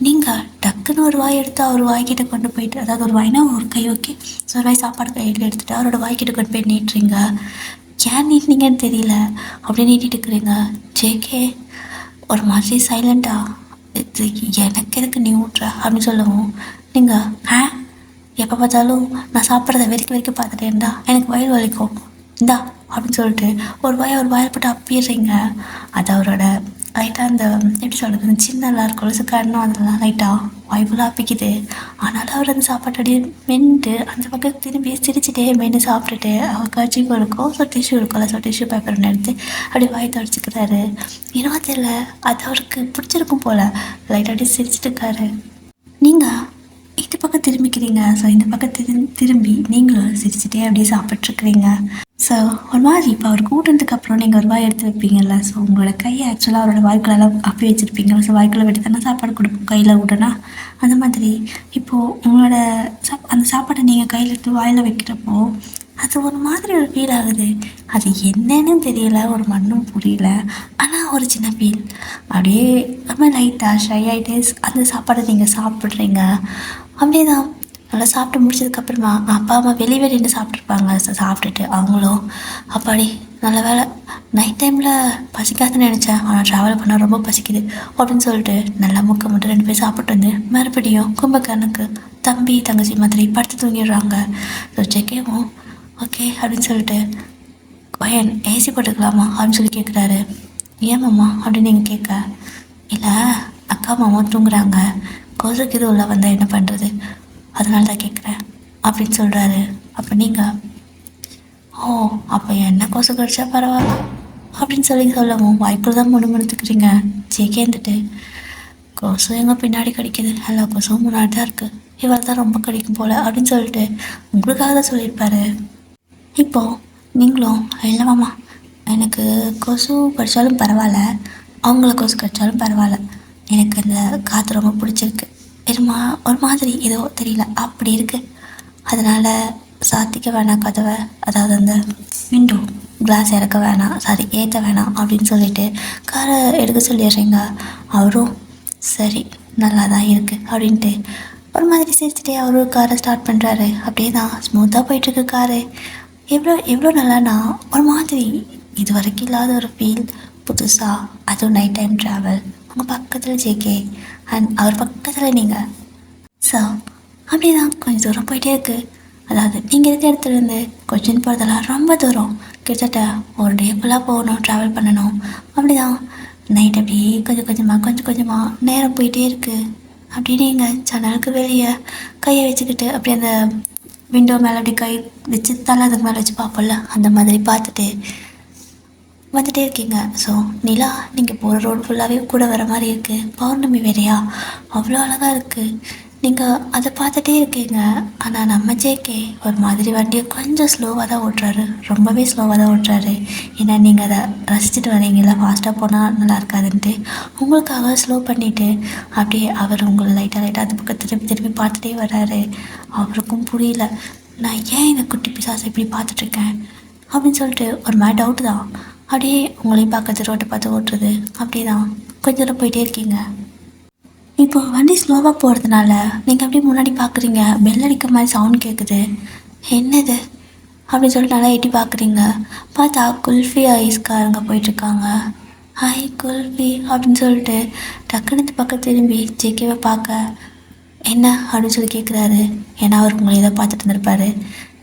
நீங்கள் டக்குன்னு ஒரு வாய் எடுத்து அவர் வாய்க்கிட்ட கொண்டு போயிட்டு, அதாவது ஒரு வாய்னா ஒரு கை ஓகே, ஸோ ஒரு வாய் சாப்பாடு கையில் எடுத்துகிட்டு அவரோட வாய்க்கிட்ட கொண்டு போய் நீட்டுறீங்க. ஏன் நீட்டினீங்கன்னு தெரியல, அப்படியே நீட்டிட்டு இருக்கிறீங்க. ஜேகே ஒரு மாதிரி சைலண்ட்டாக, இது எனக்கு எதுக்கு நீ ஊட்டுற அப்படின்னு சொல்லவும் நீங்கள் எப்போ பார்த்தாலும் நான் சாப்பிட்றத வெறிக்க பார்த்துட்டே இருந்தா எனக்கு வயிறு வலிக்கும் இந்தா அப்படின்னு சொல்லிட்டு ஒரு வாயில் போட்டு அப்பிடுறீங்க. அது அவரோட லைட்டாக அந்த எப்படி சொல்கிறது, சின்னதாக இருக்கும் கண்ணும் அதெல்லாம் லைட்டாக வாய்ப்புலாம் அப்பிக்குது. ஆனாலும் அவர் அந்த சாப்பாட்டோடைய மென்ட்டு அந்த பக்கம் திரும்பி சிரிச்சுட்டே மென்று சாப்பிட்டுட்டு அவர் கர்ச்சீஃப் இருக்கும், ஸோ டிஷ்யூ இருக்கும்ல, ஸோ டிஷ்யூ பேப்பர் ஒன்று எடுத்து அப்படியே வாய் தொடச்சிக்கிறாரு. இன்னும் தெரியல, அது அவருக்கு பிடிச்சிருக்கும் போல் லைட்டாக அப்படியே சிரிச்சுட்டு இருக்காரு. நீங்கள் இந்த பக்கம் திரும்பிக்கிறீங்க. ஸோ இந்த பக்கம் திரும்பி நீங்களும் சிரிச்சுட்டே அப்படியே சாப்பிட்ருக்குறீங்க. ஸோ ஒரு மாதிரி இப்போ அவர் கூட்டினதுக்கு அப்புறம் நீங்கள் ஒரு வாய் எடுத்து வைப்பீங்கல்ல, ஸோ உங்களோட கையை ஆக்சுவலாக அவரோட வாய்க்குள்ளெல்லாம் அப்படி வச்சுருப்பீங்க. ஸோ வாய்க்குள்ளே விட்டு தானே சாப்பாடு கொடுப்போம் கையில் விட்டனா, அந்த மாதிரி இப்போது உங்களோட அந்த சாப்பாடை நீங்கள் கையில் எடுத்து வாயில் வைக்கிறப்போ அது ஒரு மாதிரி ஒரு ஃபீல் ஆகுது. அது என்னன்னு தெரியல, ஒரு மண்ணும் புரியல, ஆனால் ஒரு சின்ன ஃபீல். அப்படியே ரொம்ப லைட்டாக ஷை ஆகிட்டே அந்த சாப்பாடை நீங்கள் சாப்பிட்றீங்க. அப்படியே தான் நல்லா சாப்பிட்டு முடிச்சதுக்கப்புறமா அப்பா அம்மா வெளியே நின்று சாப்பிட்ருப்பாங்க. சாப்பிட்டுட்டு அவங்களும் அப்பாடி நல்ல வேலை நைட் டைமில் பசிக்காதுன்னு நினச்சேன், ஆனால் ட்ராவல் பண்ணால் ரொம்ப பசிக்குது அப்படின்னு சொல்லிட்டு நல்லா முக்க மட்டும் 2 பேர் சாப்பிட்டு வந்து மறுபடியும் கும்பகர்ணுக்கு தம்பி தங்கச்சி மாதிரி படுத்து தூங்கிடுறாங்க. ஸோ ஜேகேவும் ஓகே அப்படின்னு சொல்லிட்டு பையன் ஏசி போட்டுக்கலாமா அப்படின்னு சொல்லி கேட்குறாரு. ஏமாம்மா அப்படின்னு நீங்கள் கேட்க, இல்லை அக்கா மாமா தூங்குறாங்க, கொசுக்கு இது உள்ள வந்தால் என்ன பண்ணுறது, அதனால தான் கேட்குறேன் அப்படின்னு சொல்கிறாரு. அப்போ நீங்கள் அப்போ என்ன கொசு கடிச்சா பரவாயில்ல அப்படின்னு சொல்லவும் வாய்க்குள்ள தான் முணுமுணுத்துக்கிறீங்க. ஜேகே இருந்துட்டு கொசு எங்கள் பின்னாடி கடிக்குது, எல்லா கொசுவும் முன்னாடி தான் இருக்குது, இவள் தான் ரொம்ப கடிக்கும் போல் அப்படின்னு சொல்லிட்டு உங்களுக்காக தான் சொல்லியிருப்பாரு. இப்போது நீங்களும் இல்லைவாம்மா எனக்கு கொசு கடித்தாலும் பரவாயில்ல, அவங்கள கொசு கடித்தாலும் பரவாயில்ல, எனக்கு அந்த காற்று ரொம்ப பிடிச்சிருக்கு, ஒரு மாதிரி ஏதோ தெரியல அப்படி இருக்குது, அதனால் சாத்திக்க வேணாம் கதவை, அதாவது அந்த விண்டோ கிளாஸ் இறக்க வேணாம், சாரி ஏற்ற வேணாம் அப்படின்னு சொல்லிட்டு காரை எடுக்க சொல்லிடுறீங்க. அவரும் சரி நல்லா தான் இருக்குது அப்படின்ட்டு ஒரு மாதிரி சிரிச்சுட்டே அவரும் காரை ஸ்டார்ட் பண்ணுறாரு. அப்படியே தான் ஸ்மூத்தாக போயிட்டுருக்கு காரு. எவ்வளோ நல்லானா ஒரு மாதிரி இது வரைக்கும் இல்லாத ஒரு ஃபீல், புதுசாக, அதுவும் நைட் டைம் ட்ராவல், உங்கள் பக்கத்தில் ஜேகே அண்ட் அவர் பக்கத்தில் நீங்கள். ஸோ அப்படியே தான் கொஞ்சம் தூரம் போயிட்டே இருக்குது. அதாவது நீங்கள் இருக்க இடத்துலேருந்து கொச்சின் போகிறதெல்லாம் ரொம்ப தூரம், கிட்டத்தட்ட ஒரு டே ஃபுல்லாக போகணும், ட்ராவல் பண்ணணும். அப்படி தான் நைட் அப்படியே கொஞ்சம் கொஞ்சமாக நேரம் போயிட்டே இருக்குது. அப்படியே நீங்கள் ஜன்னலுக்கு வெளியே கையை வச்சுக்கிட்டு அப்படியே அந்த விண்டோ மேலே அப்படி கை வச்சு தலை அதுக்கு மேலே வச்சு பார்ப்போம்ல, அந்த மாதிரி பார்த்துட்டு வந்துட்டே இருக்கீங்க. ஸோ நிலா நீங்கள் போகிற ரோடு ஃபுல்லாகவே கூட வர மாதிரி இருக்குது. பௌர்ணமி வேறையா அவ்வளோ அழகாக இருக்குது. நீங்கள் அதை பார்த்துட்டே இருக்கீங்க. ஆனால் நம்ம ஜேகே ஒரு மாதிரி வண்டியை கொஞ்சம் ஸ்லோவாக தான் ஓட்டுறாரு, ரொம்பவே ஸ்லோவாக தான் ஓட்டுறாரு. ஏன்னா நீங்கள் அதை ரசிச்சுட்டு வரீங்களா, ஃபாஸ்ட்டாக போனால் நல்லா இருக்காதுன்ட்டு உங்களுக்காக ஸ்லோ பண்ணிவிட்டு அப்படியே அவர் உங்களை லைட்டாக அந்த பக்கம் திருப்பி பார்த்துட்டே வர்றாரு. அவருக்கும் புரியல, நான் ஏன் இந்த குட்டி பிசாசை இப்படி பார்த்துட்ருக்கேன் அப்படின்னு சொல்லிட்டு ஒரு மாதிரி டவுட்டு தான். அப்படியே உங்களையும் பார்க்கறது ரோட்டை பார்த்து ஓட்டுறது. அப்படியே தான் கொஞ்ச தூரம் போயிட்டே இருக்கீங்க. இப்போ வண்டி ஸ்லோவாக போகிறதுனால நீங்கள் அப்படியே முன்னாடி பார்க்குறீங்க, பெல் அடிக்க மாதிரி சவுண்ட் கேட்குது. என்னது அப்படின்னு சொல்லிட்டு நல்லா எட்டி பார்க்குறீங்க. பார்த்தா குல்ஃபி ஐஸ்காரங்க போயிட்டுருக்காங்க. ஹாய் குல்ஃபி அப்படின்னு சொல்லிட்டு டக்குனு பக்கம் திரும்பி ஜேகேவை பார்க்க, என்ன அப்படின்னு சொல்லி கேட்குறாரு. ஏன்னா அவர் உங்களை இதை பார்த்துட்டு இருந்திருப்பாரு.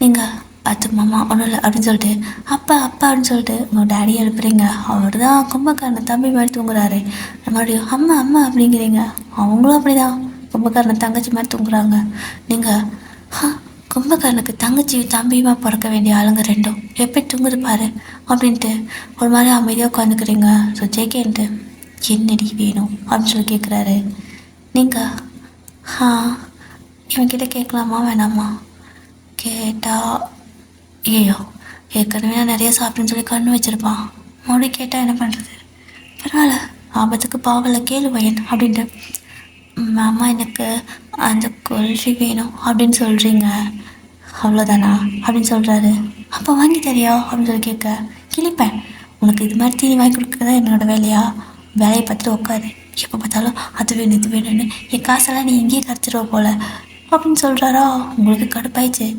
நீங்கள் அது மாமா ஒன்றும் இல்லை அப்படின்னு சொல்லிட்டு அப்பா அப்பா அப்படின்னு சொல்லிட்டு உங்கள் டேடியை எழுப்புறீங்க. அவர் தான் கும்பக்காரனை தம்பி மாதிரி தூங்குறாரு. மறுபடியும் அம்மா அம்மா அப்படிங்கிறீங்க. அவங்களும் அப்படி தான் கும்பக்காரனை தங்கச்சி மாதிரி தூங்குறாங்க. நீங்கள் கும்பக்காரனுக்கு தங்கச்சி தம்பியுமா பிறக்க வேண்டிய ஆளுங்க ரெண்டும் எப்படி தூங்குது பாரு அப்படின்ட்டு ஒரு மாதிரி அமைதியாக உட்காந்துக்கிறீங்க. ஸோ ஜேகேன்ட்டு என்னடி வேணும் அப்படின்னு சொல்லி கேட்குறாரு. நீங்கள் இவன்கிட்ட கேட்கலாமா வேணாமா? கேட்டால் ஐயோ ஏற்கனவே நான் நிறைய சாப்பிட்டுன்னு சொல்லி கண்ணு வச்சுருப்பான். மறுபடியும் கேட்டால் என்ன பண்ணுறது? பரவாயில்ல, ஆபத்துக்கு பாவல கேளு பையன் அப்படின்ட்டு, மாமா எனக்கு அந்த குல்ஃபி வேணும் அப்படின்னு சொல்கிறீங்க, அவ்வளோதானா அப்படின்னு சொல்கிறாரு. அப்போ வாங்கி தரியா அப்படின்னு சொல்லி கேட்க, கிளிப்பேன். உனக்கு இது மாதிரி தீனி வாங்கி கொடுக்குறதா என்னோடய வேலையா? வேலையை பார்த்துட்டு உட்காரு. எப்போ பார்த்தாலும் அது வேணும் இது வேணும்னு என் காசெல்லாம் நீ இங்கேயே கரைச்சிடுவ போல அப்படின்னு சொல்கிறாரா. உங்களுக்கு கடுப்பாயிடுச்சு.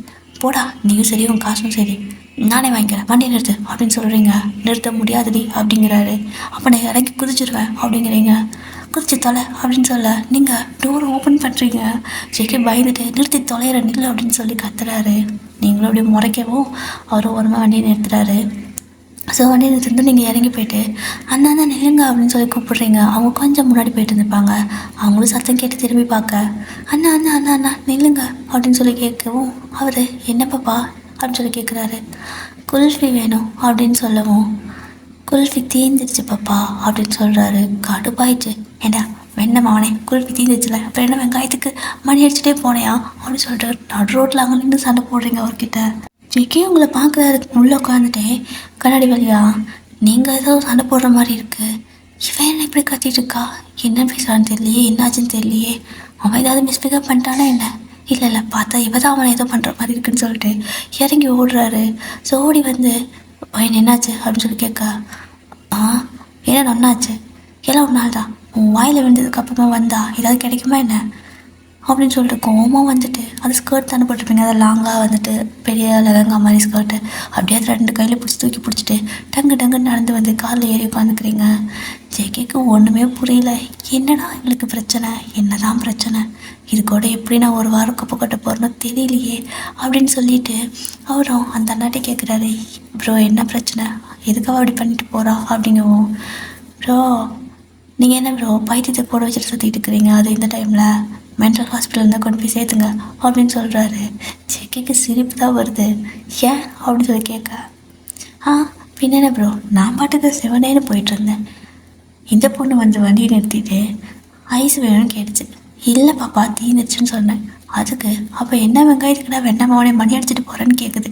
போடா, நீயும் சரி உன் காசும் சரி, நானே வாங்கிக்கிறேன், வண்டி நிறுத்து அப்படின்னு சொல்கிறீங்க. நிறுத்த முடியாதுடி அப்படிங்கிறாரு. அப்போ நான் இறங்கி குதிச்சிடுவேன் அப்படிங்கிறீங்க. குதிச்சு தொலை அப்படின்னு சொல்ல நீங்கள் டோர் ஓப்பன் பண்ணுறீங்க. ஜேகே பயந்துட்டு நிறுத்தி தொலைகிற நில்லு அப்படின்னு சொல்லி கத்துறாரு. நீங்களும் அப்படியே முறைக்கவும் அவரும் ஓரமாக வண்டியை நிறுத்துறாரு. ஸோ வண்டியை நிறுத்திட்டு நீங்கள் இறங்கி போயிட்டு அண்ணா தான் நில்லுங்க அப்படின்னு சொல்லி கூப்பிட்றீங்க. அவங்க கொஞ்சம் முன்னாடி போயிட்டு இருந்திருப்பாங்க. அவங்களும் சத்தம் கேட்டு திரும்பி பார்க்க, அண்ணா அண்ணா அண்ணா அண்ணா நில்லுங்க அப்படின்னு சொல்லி கேட்கவும் அவர் என்ன பாப்பா அப்படின்னு சொல்லி கேட்குறாரு. குல்ஃபி வேணும் அப்படின்னு சொல்லவும், குல்ஃபி தீந்துருச்சு பாப்பா அப்படின்னு சொல்கிறாரு. கடுப்பாயிடுச்சு. ஏண்டா வெண்ண மாவனே, குல்ஃபி தீந்துச்சுல அப்புறம் என்ன வெங்காயத்துக்கு மணி அடிச்சுட்டே போனேயா அப்படின்னு சொல்லிட்டு நடு ரோட்டில் அங்கே நின்று சண்டை போடுறீங்க அவர்கிட்ட. ஜேகே உங்களை பார்க்குறாரு உள்ளே உட்காந்துட்டே கண்ணாடி வழியா. நீங்கள் ஏதோ சண்டை போடுற மாதிரி இருக்குது. இவன் என்ன இப்படி கத்திட்டு இருக்கா? என்ன பேசுகிறான்னு தெரியலையே, என்னாச்சுன்னு தெரியலையே. அவன் ஏதாவது மிஸ்பிக்கப் பண்ணிட்டானா என்ன? இல்லை பார்த்தா இவ தான் அவனை ஏதோ பண்ணுற மாதிரி இருக்குன்னு சொல்லிட்டு இறங்கி ஓடுறாரு. ஸோ ஓடி வந்து பையன் என்னாச்சு அப்படின்னு சொல்லி கேட்க, என்ன ஒன்றாச்சு, எல்லாம் ஒரு நாள் தான், உன் வாயில் விழுந்ததுக்கப்புறமா வந்தா ஏதாவது கிடைக்குமா என்ன அப்படின்னு சொல்லிட்டு கோவமாக வந்துட்டு அது ஸ்கர்ட் தானே போட்டிருப்பீங்க, அதை லாங்காக வந்துட்டு பெரிய லெகங்கா மாதிரி ஸ்கர்ட்டு அப்படியே அதை 2 கையில் தூக்கி பிடிச்சிட்டு டங்குன்னு நடந்து வந்து காரில் ஏறி உட்காந்துக்கிறீங்க. ஜேகேக்கு ஒன்றுமே புரியல. என்னடா எங்களுக்கு பிரச்சனை, என்னதான் பிரச்சனை, இது கூட எப்படி நான் ஒரு வாரம் குப்பை கட்ட போகிறேன்னு தெரியலையே அப்படின்னு சொல்லிட்டு அவரும் அந்த அண்ணாட்டே கேட்குறாரு, ப்ரோ என்ன பிரச்சனை, எதுக்காக அப்படி பண்ணிட்டு போகிறா அப்படிங்கவும், ப்ரோ நீங்கள் என்ன ப்ரோ பைத்தியத்தை போட வச்சுட்டு சுற்றிட்டு இருக்கிறீங்க, அது இந்த டைமில் மென்டல் ஹாஸ்பிட்டல் இருந்தால் கொண்டு போய் சேர்த்துங்க அப்படின்னு சொல்கிறாரு. ஜேகேக்கு சிரிப்பு தான் வருது. ஏன் அப்படின்னு சொல்லி கேட்க, பின்ன ப்ரோ நான் பாட்டுக்கு சிவனேன்னு போயிட்டுருந்தேன், இந்த பொண்ணு வந்து வண்டியை நிறுத்திட்டு ஐஸ் வேணும்னு கேட்டுச்சு, இல்லை பாப்பா தீந்துச்சுன்னு சொன்னேன். அதுக்கு அப்போ என்ன வெங்காயத்துக்குடா வெண்ணமாவனே மணி அடிச்சுட்டு போகிறேன்னு கேட்குது.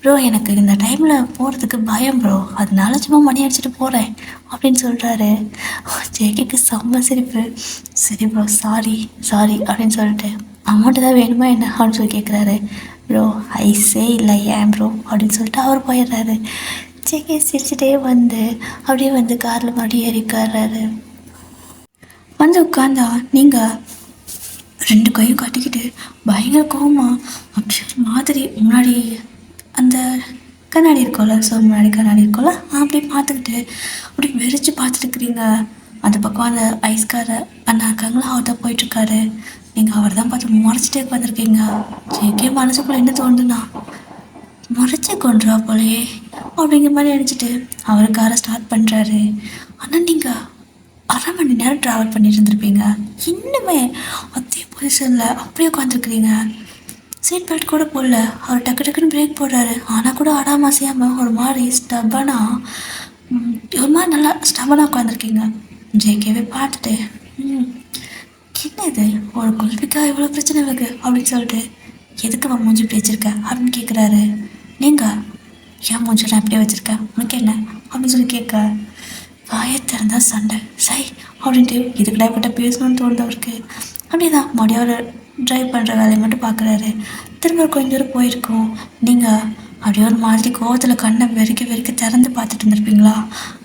ப்ரோ எனக்கு இந்த டைமில் போகிறதுக்கு பயம் ப்ரோ, அதனால சும்மா மணி அடிச்சுட்டு போகிறேன் அப்படின்னு சொல்கிறாரு. ஜேகேக்கு செம்ம சிரிப்பு. சரி ப்ரோ சாரி அப்படின்னு சொல்லிட்டு, அமௌண்ட்டு தான் வேணுமா என்ன அப்படின்னு சொல்லி கேட்குறாரு. ப்ரோ ஐஸே இல்லை ஏன் ப்ரோ அப்படின்னு சொல்லிட்டு அவர் போயிடுறாரு. ஜேகே சிரிச்சுட்டே வந்து அப்படியே வந்து காரில் மறுபடியும் ஏறிக்காடுறாரு. வந்து உட்காந்தா நீங்கள் 2 கையும் கட்டிக்கிட்டு பயங்கர கோவமா அப்படி ஒரு மாதிரி முன்னாடி அந்த கண்ணாடி இருக்கும்ல, ஸோ முன்னாடி கண்ணாடி இருக்கும்ல, அப்படியே பார்த்துக்கிட்டு அப்படி வெறிச்சு பார்த்துட்டுருக்குறீங்க. அந்த பக்கம் அந்த ஐஸ்கார அண்ணா இருக்காங்களா, அவர் தான் போயிட்டுருக்காரு. நீங்கள் அவர் தான் பார்த்து முறைச்சிட்டே உட்காந்துருக்கீங்க. ஜேகே மனசுக்குள்ளே என்ன தோணுதுன்னா, முறைச்சி கொண்டுறா போலையே அப்படிங்கிற மாதிரி நினச்சிட்டு அவர் காரை ஸ்டார்ட் பண்ணுறாரு. ஆனால் நீங்கள் 1/2 மணி நேரம் ட்ராவல் பண்ணிட்டு இருந்திருப்பீங்க, இன்னுமே அதே பொசிஷனில் அப்படியே உட்காந்துருக்குறீங்க. சீட் பெல்ட் கூட போடல. அவர் டக்குன்னு பிரேக் போடுறாரு. ஆனால் கூட ஆடாமாசியாமல் ஒரு மாதிரி ஒரு மாதிரி நல்லா ஸ்டபனாக உட்காந்துருக்கீங்க. ஜேகேவே பார்த்துட்டு, என்ன இது ஒரு குல்ஃபிக்கா இவ்வளோ பிரச்சனை இருக்கு அப்படின்னு சொல்லிட்டு, எதுக்கு அவன் மூஞ்சி இப்படி வச்சுருக்க அப்படின்னு கேட்குறாரு. நீங்கள் ஏன் மூஞ்சி நான் இப்படியே வச்சுருக்கேன், உனக்கு என்ன அப்படின்னு சொல்லி கேட்க, வாயை திறந்தால் சண்டை சை அப்படின்ட்டு இதுக்கிட்ட கிட்ட பேசணும்னு தோணுது அவருக்கு. அப்படியே தான் மறுபடியும் ட்ரைவ் பண்ணுற வேலையை மட்டும் பார்க்குறாரு. திரும்ப கொஞ்சம் தூரம் போயிருக்கோம். நீங்கள் அப்படியே ஒரு மாதிரி கோவத்தில் கண்ணை வெறிக்க திறந்து பார்த்துட்டு இருந்திருப்பீங்களா?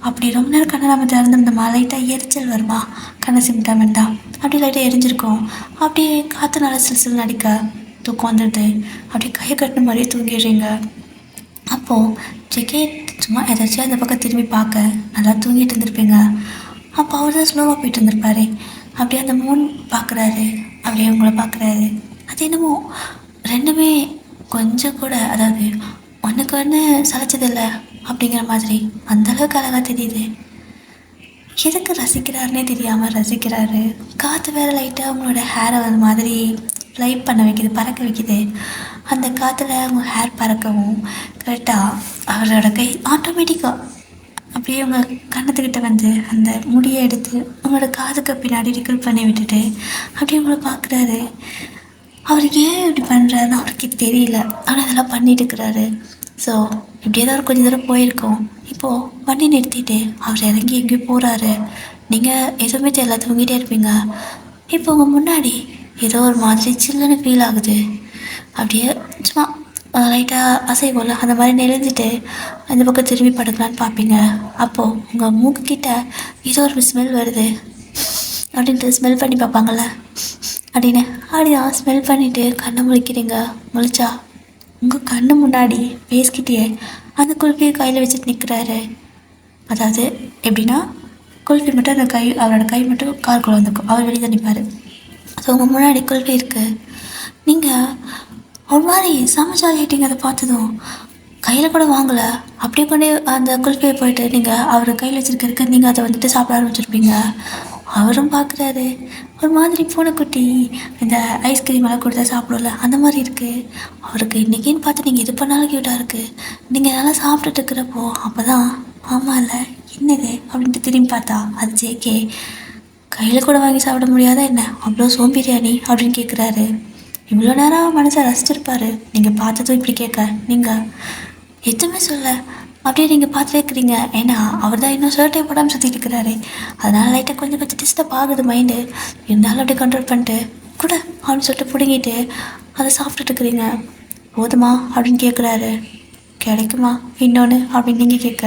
அப்படி ரொம்ப நேரம் கண்ணை நம்ம திறந்துருந்தோமா லைட்டாக எரிச்சல் வருமா, கண்ணை சிமிட்டாமட்டா அப்படியே லைட்டாக எரிஞ்சிருக்கும். அப்படியே காற்று நல்லா சிலு அடிக்க தூக்கம் வந்துடுது. அப்படியே கையை கட்டின மாதிரியே தூங்கிடுறீங்க. அப்போது ஜெகே சும்மா ஏதாச்சும் அந்த பக்கம் திரும்பி பார்க்க நல்லா தூங்கிட்டு இருந்திருப்பீங்க. அப்போ அவர் தான் ஸ்லோவாக போயிட்டு இருந்திருப்பாரு. அப்படியே அந்த மூன் பார்க்குறாரு, அப்படியே உங்களை பார்க்குறாரு. அது என்னமோ ரெண்டுமே கொஞ்சம் கூட, அதாவது ஒன்றுக்கு ஒன்று சளைச்சதில்லை அப்படிங்கிற மாதிரி அந்தளவுக்கு அழகாக தெரியுது. எதுக்கு ரசிக்கிறாருன்னே தெரியாமல் ரசிக்கிறாரு. காற்று வேறு லைட்டாக அவங்களோட ஹேரை அந்த மாதிரி ஃப்ளைட் பண்ண வைக்கிது, பறக்க வைக்கிது. அந்த காற்றுல அவங்க ஹேர் பறக்கவும் கரெக்டாக அவரோட கை ஆட்டோமேட்டிக்காக அப்படியே அவங்க கண்ணத்துக்கிட்ட வந்து அந்த முடியை எடுத்து அவங்களோட காதுக்கு பின்னாடி ரிக்கல் பண்ணி விட்டுட்டு அப்படியே உங்களை பார்க்குறாரு. அவர் ஏன் இப்படி பண்ணுறாருன்னு அவருக்கு தெரியல, ஆனால் அதெல்லாம் பண்ணிட்டு இருக்கிறாரு. ஸோ இப்படியே தான் கொஞ்சம் தூரம் போயிருக்கோம். இப்போது வண்டி நிறுத்திட்டு அவர் இறங்கி எங்கேயோ போகிறாரு. நீங்கள் எதுவுமே தெரியல, தூங்கிட்டே இருப்பீங்க. இப்போ உங்கள் முன்னாடி ஏதோ ஒரு மாதிரி சில்லுன்னு ஃபீல் ஆகுது. அப்படியே சும்மா லைட்டாக அசைவோல அந்த மாதிரி நெளிஞ்சிட்டு அந்த பக்கம் திரும்பி படுக்கலான்னு பார்ப்பீங்க. அப்போது உங்கள் மூக்குக்கிட்ட ஏதோ ஒரு ஸ்மெல் வருது அப்படின்ட்டு ஸ்மெல் பண்ணி பார்ப்பாங்கள்ல அப்படின்னு அப்படிதான் ஸ்மெல் பண்ணிவிட்டு கண்ணை முழிக்கிறீங்க. முழிச்சா உங்கள் கண்ணு முன்னாடி பேசிக்கிட்டே அந்த குல்ஃபியை கையில் வச்சுட்டு நிற்கிறாரு. அதாவது எப்படின்னா குல்ஃபி மட்டும் அந்த கை, அவரோட கை மட்டும் காருக்குள்ளே வந்துருக்கும், அவர் வெளியே தான் நிற்பார். ஸோ உங்கள் முன்னாடி குல்ஃபி இருக்குது. நீங்கள் ஒரு மாதிரி சமைச்சாலிட்டீங்க. அதை பார்த்ததும் கையில் கூட வாங்கலை, அப்படியே கொண்டே அந்த குல்ஃபியை போயிட்டு நீங்கள் அவர் கையில் வச்சுருக்கிறதுக்கு நீங்கள் அதை வந்துட்டு சாப்பிட ஆரம்பிச்சிருப்பீங்க. அவரும் பார்க்குறாரு. ஒரு மாதிரி பூனைக்குட்டி இந்த ஐஸ்கிரீம் எல்லாம் கொடுத்தா சாப்பிடல அந்த மாதிரி இருக்குது அவருக்கு. இன்றைக்கின்னு பார்த்து நீங்கள் எது பண்ணாலும் க்யூட்டாக இருக்குது. நீங்கள் நல்லா சாப்பிட்டுட்டு இருக்கிறப்போ அப்போ தான் ஆமாம் இல்லை என்னது அப்படின்ட்டு திரும்பி பார்த்தா அது ஜேகே. கையில் கூட வாங்கி சாப்பிட முடியாதா என்ன, அவ்வளோ சோம்பிரியாணி அப்படின்னு கேட்குறாரு. இவ்வளோ நேரம் மனசை ரசிச்சிருப்பார். நீங்கள் பார்த்ததும் இப்படி கேட்க நீங்கள் எதுவுமே சொல்ல அப்படியே நீங்கள் பார்த்துட்டே இருக்கிறீங்க. ஏன்னா அவர் தான் இன்னும் ஷர்ட்டே போடாமல் சுற்றிட்டு இருக்கிறாரு. அதனால் லைட்டாக கொஞ்சம் டிஸ்டர்ப் ஆகுது மைண்டு. இருந்தாலும் அப்படியே கண்ட்ரோல் பண்ணிட்டு கூட அப்படின்னு சொல்லிட்டு பிடுங்கிட்டு அதை சாப்பிட்டுட்டு இருக்கிறீங்க. போதுமா அப்படின்னு கேட்குறாரு. கிடைக்குமா இன்னொன்று அப்படின்னு நீங்கள் கேட்க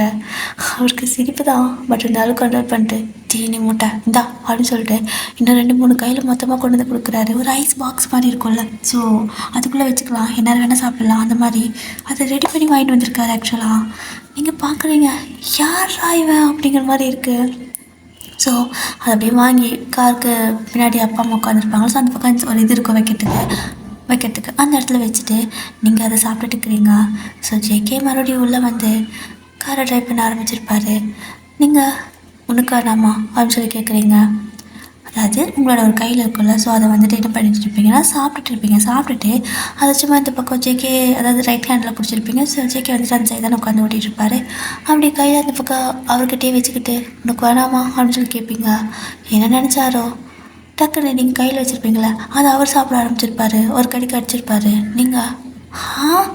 அவருக்கு சிரிப்பு தான். பட் இருந்தாலும் கண்ட்ரோல் பண்ணிட்டு தீனி மூட்டை இந்தா அப்படின்னு சொல்லிட்டு இன்னும் 2-3 கையில் மொத்தமாக கொண்டு வந்து கொடுக்குறாரு. ஒரு ஐஸ் பாக்ஸ் மாதிரி இருக்கும்ல, ஸோ அதுக்குள்ளே வச்சுக்கலாம், என்ன வேணால் சாப்பிடலாம் அந்த மாதிரி அதை ரெடி பண்ணி வாங்கிட்டு வந்திருக்காரு. ஆக்சுவலாக நீங்கள் பார்க்குறீங்க யார் இவன் அப்படிங்கிற மாதிரி இருக்குது. ஸோ அதை அப்படியே வாங்கி காருக்கு பின்னாடி அப்பா அம்மா உட்காந்துருப்பாங்க. ஸோ அந்த பக்கம் ஒரு இது இருக்கும் வைக்கிறதுக்கு அந்த இடத்துல வச்சுட்டு நீங்கள் அதை சாப்பிட்டுட்டு இருக்கிறீங்க. ஸோ ஜேகே மறுபடியும் உள்ளே வந்து காரை ட்ரைவ் பண்ண ஆரம்பிச்சிருப்பாரு. நீங்கள் உனக்கு வேணாமா அப்படின்னு சொல்லி கேட்குறீங்க. அதாவது உங்களோட ஒரு கையில் இருக்குல்ல, ஸோ அதை வந்துட்டு என்ன பண்ணிட்டு இருப்பீங்கன்னா சாப்பிட்டுட்டு அதை சும்மா இந்த பக்கம் ஜேகே, அதாவது ரைட் ஹேண்டில் பிடிச்சிருப்பீங்க. ஸோ ஜேகே வந்துட்டு அந்த சைடு தானே உட்காந்து ஓட்டிகிட்டு இருப்பார். அப்படி கையில் அந்த பக்கம் அவர்கிட்டே வச்சுக்கிட்டு உனக்கு வேணாமா அப்படின்னு சொல்லி கேட்பீங்க. என்ன நினச்சாரோ டக்குன்னு நீங்கள் கையில் வச்சுருப்பீங்களே அதை அவர் சாப்பிட ஆரம்பிச்சிருப்பார். ஒரு கடிக்கு அடிச்சிருப்பார். நீங்கள்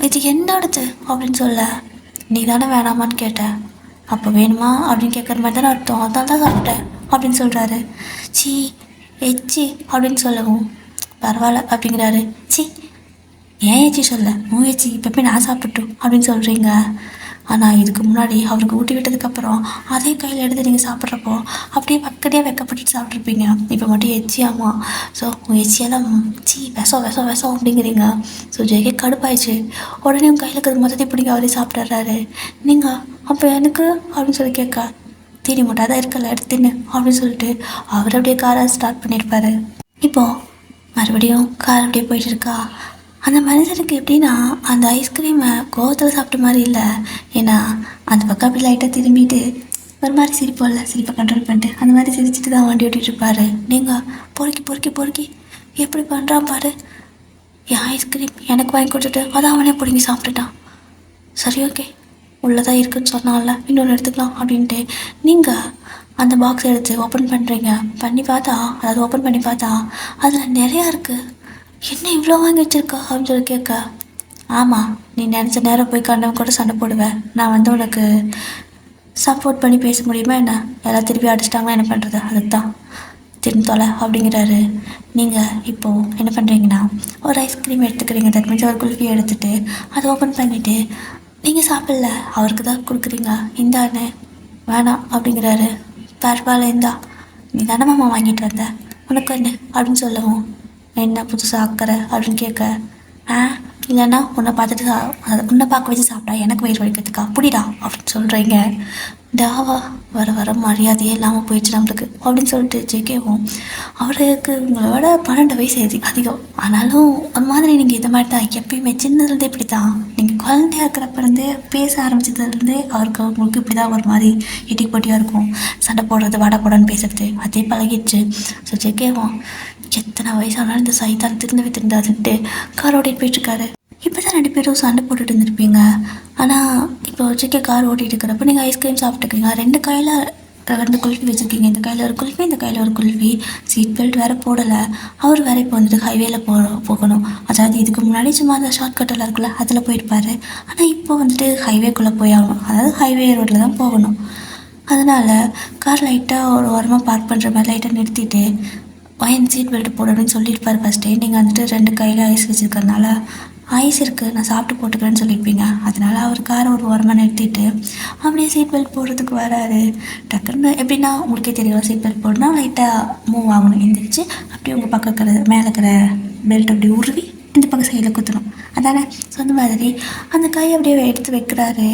இது என்னோடது அப்படின்னு சொல்ல நீ தானே வேணாமான்னு கேட்டேன். அப்போ வேணுமா அப்படின்னு கேட்குற மாதிரி தானே அர்த்தம், அதனால தான் சாப்பிட்டேன் அப்படின்னு சொல்கிறாரு. சி எச்சி அப்படின்னு சொல்லவும் பரவாயில்ல அப்படிங்கிறாரு. சி ஏன் எச்சி சொல்ல, உன் எச்சி இப்போ போய் நான் சாப்பிட்டுட்டோம் அப்படின்னு சொல்கிறீங்க. ஆனால் இதுக்கு முன்னாடி அவருக்கு ஊட்டி விட்டதுக்கப்புறம் அதே கையில் எடுத்து நீங்கள் சாப்பிட்றப்போ அப்படியே பக்கத்தையே வெக்கப்பட்டுட்டு சாப்பிட்ருப்பீங்க. இப்போ மட்டும் எச்சியாமா. ஸோ உங்கள் எச்சியெல்லாம் சி விஷம் அப்படிங்கிறீங்க. ஸோ ஜெகே கடுப்பாயிடுச்சு. உடனே உங்கள் கையில் இருக்கிறது மொத்தத்தை பிடிங்க அவரே சாப்பிட்றாரு. நீங்கள் அப்போ எனக்கு அப்படின்னு சொல்லி கேட்க தீனி மூட்டை தான் இருக்கல எடுத்துன்னு அப்படின்னு சொல்லிட்டு அவர் அப்படியே காரை ஸ்டார்ட் பண்ணியிருப்பார். இப்போது மறுபடியும் கார் அப்படியே போயிட்டு இருக்கா. அந்த மனுஷனுக்கு எப்படின்னா அந்த ஐஸ்கிரீமை கோவத்தில் சாப்பிட்ட மாதிரி இல்லை. ஏன்னா அந்த பக்கம் அப்படி லைட்டாக திரும்பிட்டு ஒரு மாதிரி சிரிப்பை கண்ட்ரோல் பண்ணிட்டு அந்த மாதிரி சிரிச்சுட்டு தான் வண்டி ஓட்டிகிட்டு இருப்பார். நீங்கள் பொறுக்கி எப்படி பண்ணுறான் பாரு. என் ஐஸ்கிரீம் எனக்கு வாங்கி கொடுத்துட்டு அதை அவனே பிடிங்கி சாப்பிட்டுட்டான். சரி ஓகே உள்ளதான் இருக்குதுன்னு சொன்னால இன்னொன்று எடுத்துக்கலாம் அப்படின்ட்டு நீங்கள் அந்த பாக்ஸ் எடுத்து ஓப்பன் பண்ணுறீங்க. ஓப்பன் பண்ணி பார்த்தா அதில் நிறையா இருக்குது. என்ன இவ்வளோ வாங்கி வச்சுருக்கா அப்படின்னு சொல்லி கேட்க ஆமாம் நீ நினச்ச நேரம் போய் கண்டவன் கூட சண்டை போடுவேன். நான் வந்து உனக்கு சப்போர்ட் பண்ணி பேச முடியுமா என்ன, எல்லாம் திருப்பி அடிச்சிட்டாங்கன்னா என்ன பண்ணுறது, அதுக்கு தான் திரும்பி தொலை அப்படிங்கிறாரு. நீங்கள் இப்போது என்ன பண்ணுறீங்கன்னா ஒரு ஐஸ்கிரீம் எடுத்துக்கிறீங்க. தட் மீன்ஸ் ஒரு குல்ஃபி எடுத்துகிட்டு அதை ஓப்பன் பண்ணிவிட்டு நீங்கள் சாப்பிடல அவருக்கு தான் கொடுக்குறீங்க. இந்தாண்ணே வேணாம் அப்படிங்கிறாரு. பரவாயில்ல இந்தா நீ தானே மாமா வாங்கிட்டு வந்த, உனக்கு என்ன அப்படின்னு சொல்லவும், என்ன புதுசாக அக்கறை அப்படின்னு கேட்க, இல்லைன்னா உன்னை பார்த்துட்டு உன்னை பார்க்க வச்சு சாப்பிட்டா எனக்கு வயிறு வலிக்கிறதுக்கா புடிடா அப்படின்னு சொல்கிறீங்க. டாவா வர வர மரியாதையே இல்லாமல் போயிடுச்சு நம்மளுக்கு அப்படின்னு சொல்லிட்டு ஜெகேவும், அவருக்கு உங்களோட 12 வயசு அதிகம், ஆனாலும் ஒரு மாதிரி நீங்கள் இந்த மாதிரி தான் எப்பயுமே சின்னதுலேருந்தே இப்படி தான், நீங்கள் குழந்தையா இருக்கிறப்பலேருந்தே பேச ஆரம்பிச்சதுலேருந்தே உங்களுக்கு இப்படி தான் ஒரு மாதிரி எட்டி போட்டியாக இருக்கும், சண்டை போடுறது வடை போடன்னு பேசுறது அதே பழகிடுச்சு. ஸோ ஜெகேவும் எத்தனை வயசானாலும் இந்த சைத்தான் திருந்தாதுன்ட்டு கார் ஓட்டிகிட்டு போயிட்டுருக்காரு. இப்போ தான் 2 பேரும் சண்டை போட்டுட்டு இருந்திருப்பீங்க. ஆனால் இப்போ ஜெகே கார் ஓட்டிகிட்டு இருக்கிறப்ப நீங்கள் ஐஸ்கிரீம் சாப்பிட்டுருக்கீங்க, 2 கையில் 2 குல்ஃபி வச்சுருக்கீங்க, இந்த கையில் ஒரு குல்ஃபி இந்த கையில் ஒரு குல்ஃபி, சீட் பெல்ட் வேறு போடலை. அவர் வேறு இப்போ வந்துட்டு ஹைவேல போகணும், அதாவது இதுக்கு முன்னாடி சும்மா அந்த ஷார்ட்கட்டெல்லாம் இருக்குல்ல அதில் போயிருப்பார், ஆனால் இப்போ வந்துட்டு ஹைவேக்குள்ளே போய் ஆகணும், அதாவது ஹைவே ரோட்டில் தான் போகணும். அதனால் கார் லைட்டாக ஒரு ஓரமாக பார்க் பண்ணுற மாதிரி லைட்டாக நிறுத்திட்டு சீட் பெல்ட் போடணும்னு சொல்லியிருப்பார் ஃபஸ்ட்டே. நீங்கள் வந்துட்டு 2 கையில் ஐஸ் வச்சுருக்கறனால ஐஸ் இருக்குது நான் சாப்பிட்டு போட்டுக்கிறேன்னு சொல்லியிருப்பீங்க. அதனால் அவர் காரை ஒரு ஓரமாக நிறுத்திட்டு அப்படியே சீட் பெல்ட் போடுறதுக்கு வராரு. டக்குன்னு எப்படின்னா உங்களுக்கே தெரியும், சீட் பெல்ட் போடணும்னா லைட்டாக மூவ் ஆகணும், எந்திரிச்சு அப்படியே உங்கள் பக்கம் இருக்கிற மேலே இருக்கிற பெல்ட் அப்படி உருவி இந்த பக்கம் சைடில் குத்தணும், அதானே. ஸோ அந்த மாதிரி அந்த கையை அப்படியே எடுத்து வைக்கிறாரு.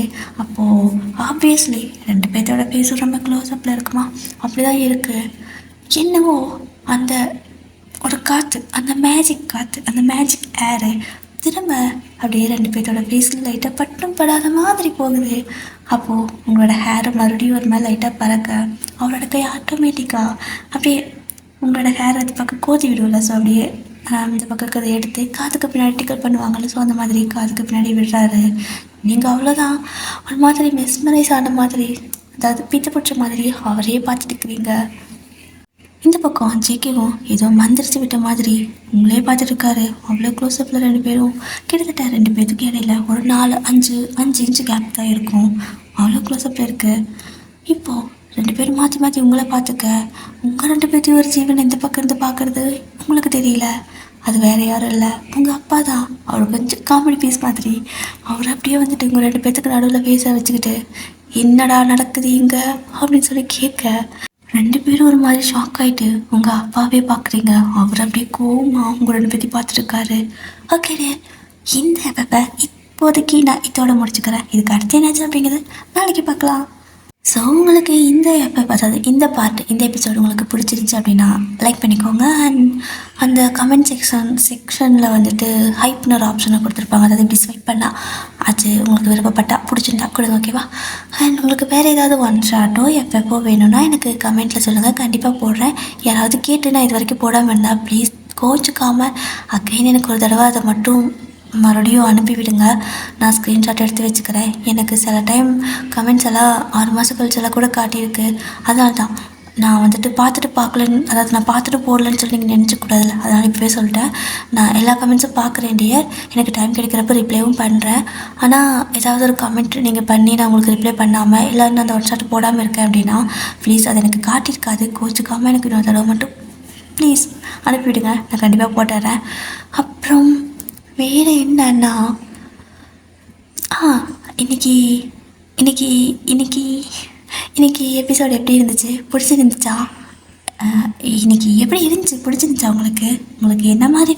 அப்போது ஆப்வியஸ்லி 2 பேர்த்தோட பேசும் ரொம்ப க்ளோஸ்அப்பில் இருக்குமா, அப்படி தான் இருக்குது. என்னவோ அந்த ஒரு காற்று, அந்த மேஜிக் காற்று, அந்த மேஜிக் ஏரு திரும்ப அப்படியே 2 பேர்த்தோட ஃபேஸில் லைட்டாக பட்டும் படாத மாதிரி போகுது. அப்போது உங்களோட ஹேரை மறுபடியும் ஒரு மாதிரி லைட்டாக பறக்க அவரோட கை ஆட்டோமேட்டிக்காக அப்படியே உங்களோட ஹேர் அது பக்கம் கோதி விடுவில்ல, ஸோ அப்படியே இந்த பக்கம் அதை எடுத்து காதுக்கு பின்னாடி டிக்கெட் பண்ணுவாங்கள்ல, ஸோ அந்த மாதிரி காதுக்கு பின்னாடி விடுறாரு. நீங்கள் அவ்வளோதான் ஒரு மாதிரி மெஸ்மரைஸ் ஆன மாதிரி, அதாவது பித்து பிடிச்ச மாதிரி அவரே பார்த்துட்டு இருக்கிறீங்க. இந்த பக்கம் ஜெகேவும் ஏதோ மந்திரிச்சு விட்ட மாதிரி உங்களே பார்த்துட்டு இருக்காரு. அவ்வளோ க்ளோஸ்அப்பில் 2 பேரும் கிட்டத்தட்ட 2 பேருக்கு இடையில ஒரு 4-5 இன்ச்சு கேப் தான் இருக்கும், அவ்வளோ க்ளோஸ்அப்பில் இருக்குது. இப்போது 2 பேரும் மாற்றி மாற்றி உங்களை பார்த்துக்க, உங்கள் 2 பேர்த்தையும் ஒரு ஜீவன் இந்த பக்கம் இருந்து பார்க்குறது உங்களுக்கு தெரியல. அது வேறு யாரும் இல்லை, உங்கள் அப்பா தான். அவர் கொஞ்சம் காமெடி பீஸ் மாதிரி அவர் அப்படியே வந்துட்டு உங்கள் 2 பேர்த்துக்கு நடுவில் பேச வச்சுக்கிட்டு என்னடா நடக்குது இங்கே அப்படின்னு சொல்லி கேட்க 2 பேரும் ஒரு மாதிரி ஷாக் ஆகிட்டு உங்கள் அப்பாவே பார்க்குறீங்க. அவர் அப்படியே கோவமாக உங்கள் 2 பேர்த்தையும் பார்த்துருக்காரு. ஓகே, இந்த எஃபை இப்போதைக்கு நான் இதோட முடிச்சுக்கிறேன். இதுக்கு அடுத்து என்னாச்சு அப்படிங்கிறது நாளைக்கு பார்க்கலாம். ஸோ உங்களுக்கு இந்த அதாவது இந்த இந்த எபிசோடு உங்களுக்கு பிடிச்சிருந்துச்சி அப்படின்னா லைக் பண்ணிக்கோங்க. அண்ட் அந்த கமெண்ட் செக்ஷனில் வந்துட்டு ஹைப்னர் ஆப்ஷனை கொடுத்துருப்பாங்க, அதாவது இப்படி ஸ்வைப் பண்ணால் அது உங்களுக்கு விருப்பப்பட்டா பிடிச்சிருந்தா கொடுங்க, ஓகேவா. அண்ட் உங்களுக்கு வேறு ஏதாவது ஒன் ஷார்ட்டோ எப்போ வேணும்னா எனக்கு கமெண்ட்டில் சொல்லுங்கள், கண்டிப்பாக போடுறேன். யாராவது கேட்டு நான் இது வரைக்கும் போடாமல் இருந்தால் ப்ளீஸ் கோச்சுக்காமல் அகைன் எனக்கு ஒரு தடவை அதை மட்டும் மறுபடியும் அனுப்பிவிடுங்க. நான் ஸ்க்ரீன்ஷாட் எடுத்து வச்சுக்கிறேன். எனக்கு சில டைம் கமெண்ட்ஸ் எல்லாம் 6 மாதம் கழிச்செல்லாம் கூட காட்டியிருக்கு. அதனால தான் நான் வந்துட்டு பார்க்கலன்னு, அதாவது நான் பார்த்துட்டு போடலன்னு சொல்லி நீங்கள் நினச்சக்கூடாதுல்ல, அதனால் இப்போவே சொல்லிட்டேன். நான் எல்லா கமெண்ட்ஸும் பார்க்குறேன் டியர், எனக்கு டைம் கிடைக்கிறப்ப ரிப்ளைவும் பண்ணுறேன். ஆனால் ஏதாவது ஒரு கமெண்ட் நீங்கள் பண்ணி நான் உங்களுக்கு ரிப்ளை பண்ணாமல் இல்லை நான் அந்த ஒன் ஷாட் போடாமல் இருக்கேன் அப்படின்னா ப்ளீஸ் அது எனக்கு காட்டியிருக்காது, கோச்சுக்காமல் எனக்கு இன்னொரு தடவை மட்டும் ப்ளீஸ் அனுப்பிவிடுங்க, நான் கண்டிப்பாக போட்டுறேன். அப்புறம் வேறு என்னன்னா இன்னைக்கு எபிசோடு எப்படி இருந்துச்சு, பிடிச்சிருந்துச்சா? இன்னைக்கு எப்படி இருந்துச்சு, பிடிச்சிருந்துச்சா உங்களுக்கு என்ன மாதிரி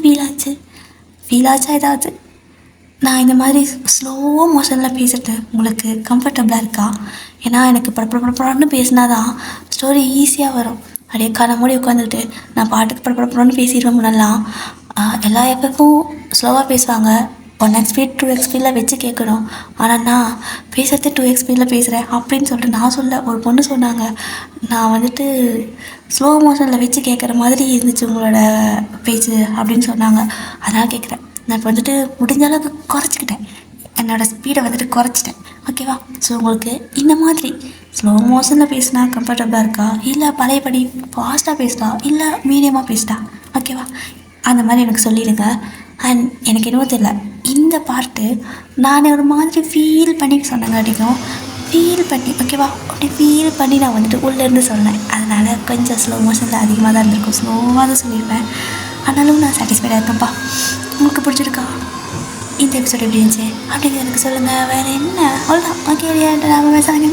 ஃபீல் ஆச்சா ஏதாவது? நான் இந்த மாதிரி ஸ்லோ மோஷனில் பேசுகிறது உங்களுக்கு கம்ஃபர்டபுளாக இருக்கா? ஏன்னா எனக்கு படப்படப்படன்னு பேசினா தான் ஸ்டோரி ஈஸியாக வரும். அப்படியே கண்ண மூடி உட்காந்துக்கிட்டு நான் பாட்டுக்கு படப்படப்படன்னு பேசிடுவேன். முன்னெல்லாம் எல்லா எப்பவும் ஸ்லோவாக பேசுவாங்க, 1x ஸ்பீட் 2x ஸ்பீடில் வச்சு கேட்கணும். ஆனால் நான் பேசுகிறது 2x ஸ்பீடில் பேசுகிறேன் அப்படின்னு சொல்லிட்டு நான் சொல்ல ஒரு பொண்ணு சொன்னாங்க, நான் வந்துட்டு ஸ்லோ மோஷனில் வச்சு கேட்குற மாதிரி இருந்துச்சு உங்களோட பேச்சு அப்படின்னு சொன்னாங்க. அதனால் கேட்குறேன். நான் இப்போ வந்துட்டு முடிஞ்ச அளவுக்கு குறைச்சிக்கிட்டேன், என்னோடய ஸ்பீடை வந்துட்டு குறைச்சிட்டேன், ஓகேவா. ஸோ உங்களுக்கு இந்த மாதிரி ஸ்லோ மோஷனில் பேசினா கம்ஃபர்டபுளாக இருக்கா, இல்லை பழையபடி ஃபாஸ்ட்டாக பேசிட்டா, இல்லை மீடியமாக பேசிட்டா, ஓகேவா, அந்த மாதிரி எனக்கு சொல்லிடுங்க. அண்ட் எனக்கு என்னவோ தெரியல, இந்த பார்ட்டு நான் ஒரு மாதிரி ஃபீல் பண்ணி சொன்னங்காட்டிக்கும் ஓகேவா, அப்படி ஃபீல் பண்ணி நான் வந்துட்டு உள்ளேருந்து சொன்னேன். அதனால் கொஞ்சம் ஸ்லோ மோஷனில் அதிகமாக தான் இருந்திருக்கும், ஸ்லோவாக தான் சொல்லியிருப்பேன். ஆனாலும் நான் சாட்டிஸ்ஃபைடாக இருக்கேன்ப்பா. உங்களுக்கு பிடிச்சிருக்கா இந்த எபிசோட் எப்படி இருந்துச்சு அப்படிங்கிறது எனக்கு சொல்லுங்கள். வேறு என்ன, அவ்வளோதான். ஓகே, நாம பேசுகிறாங்க.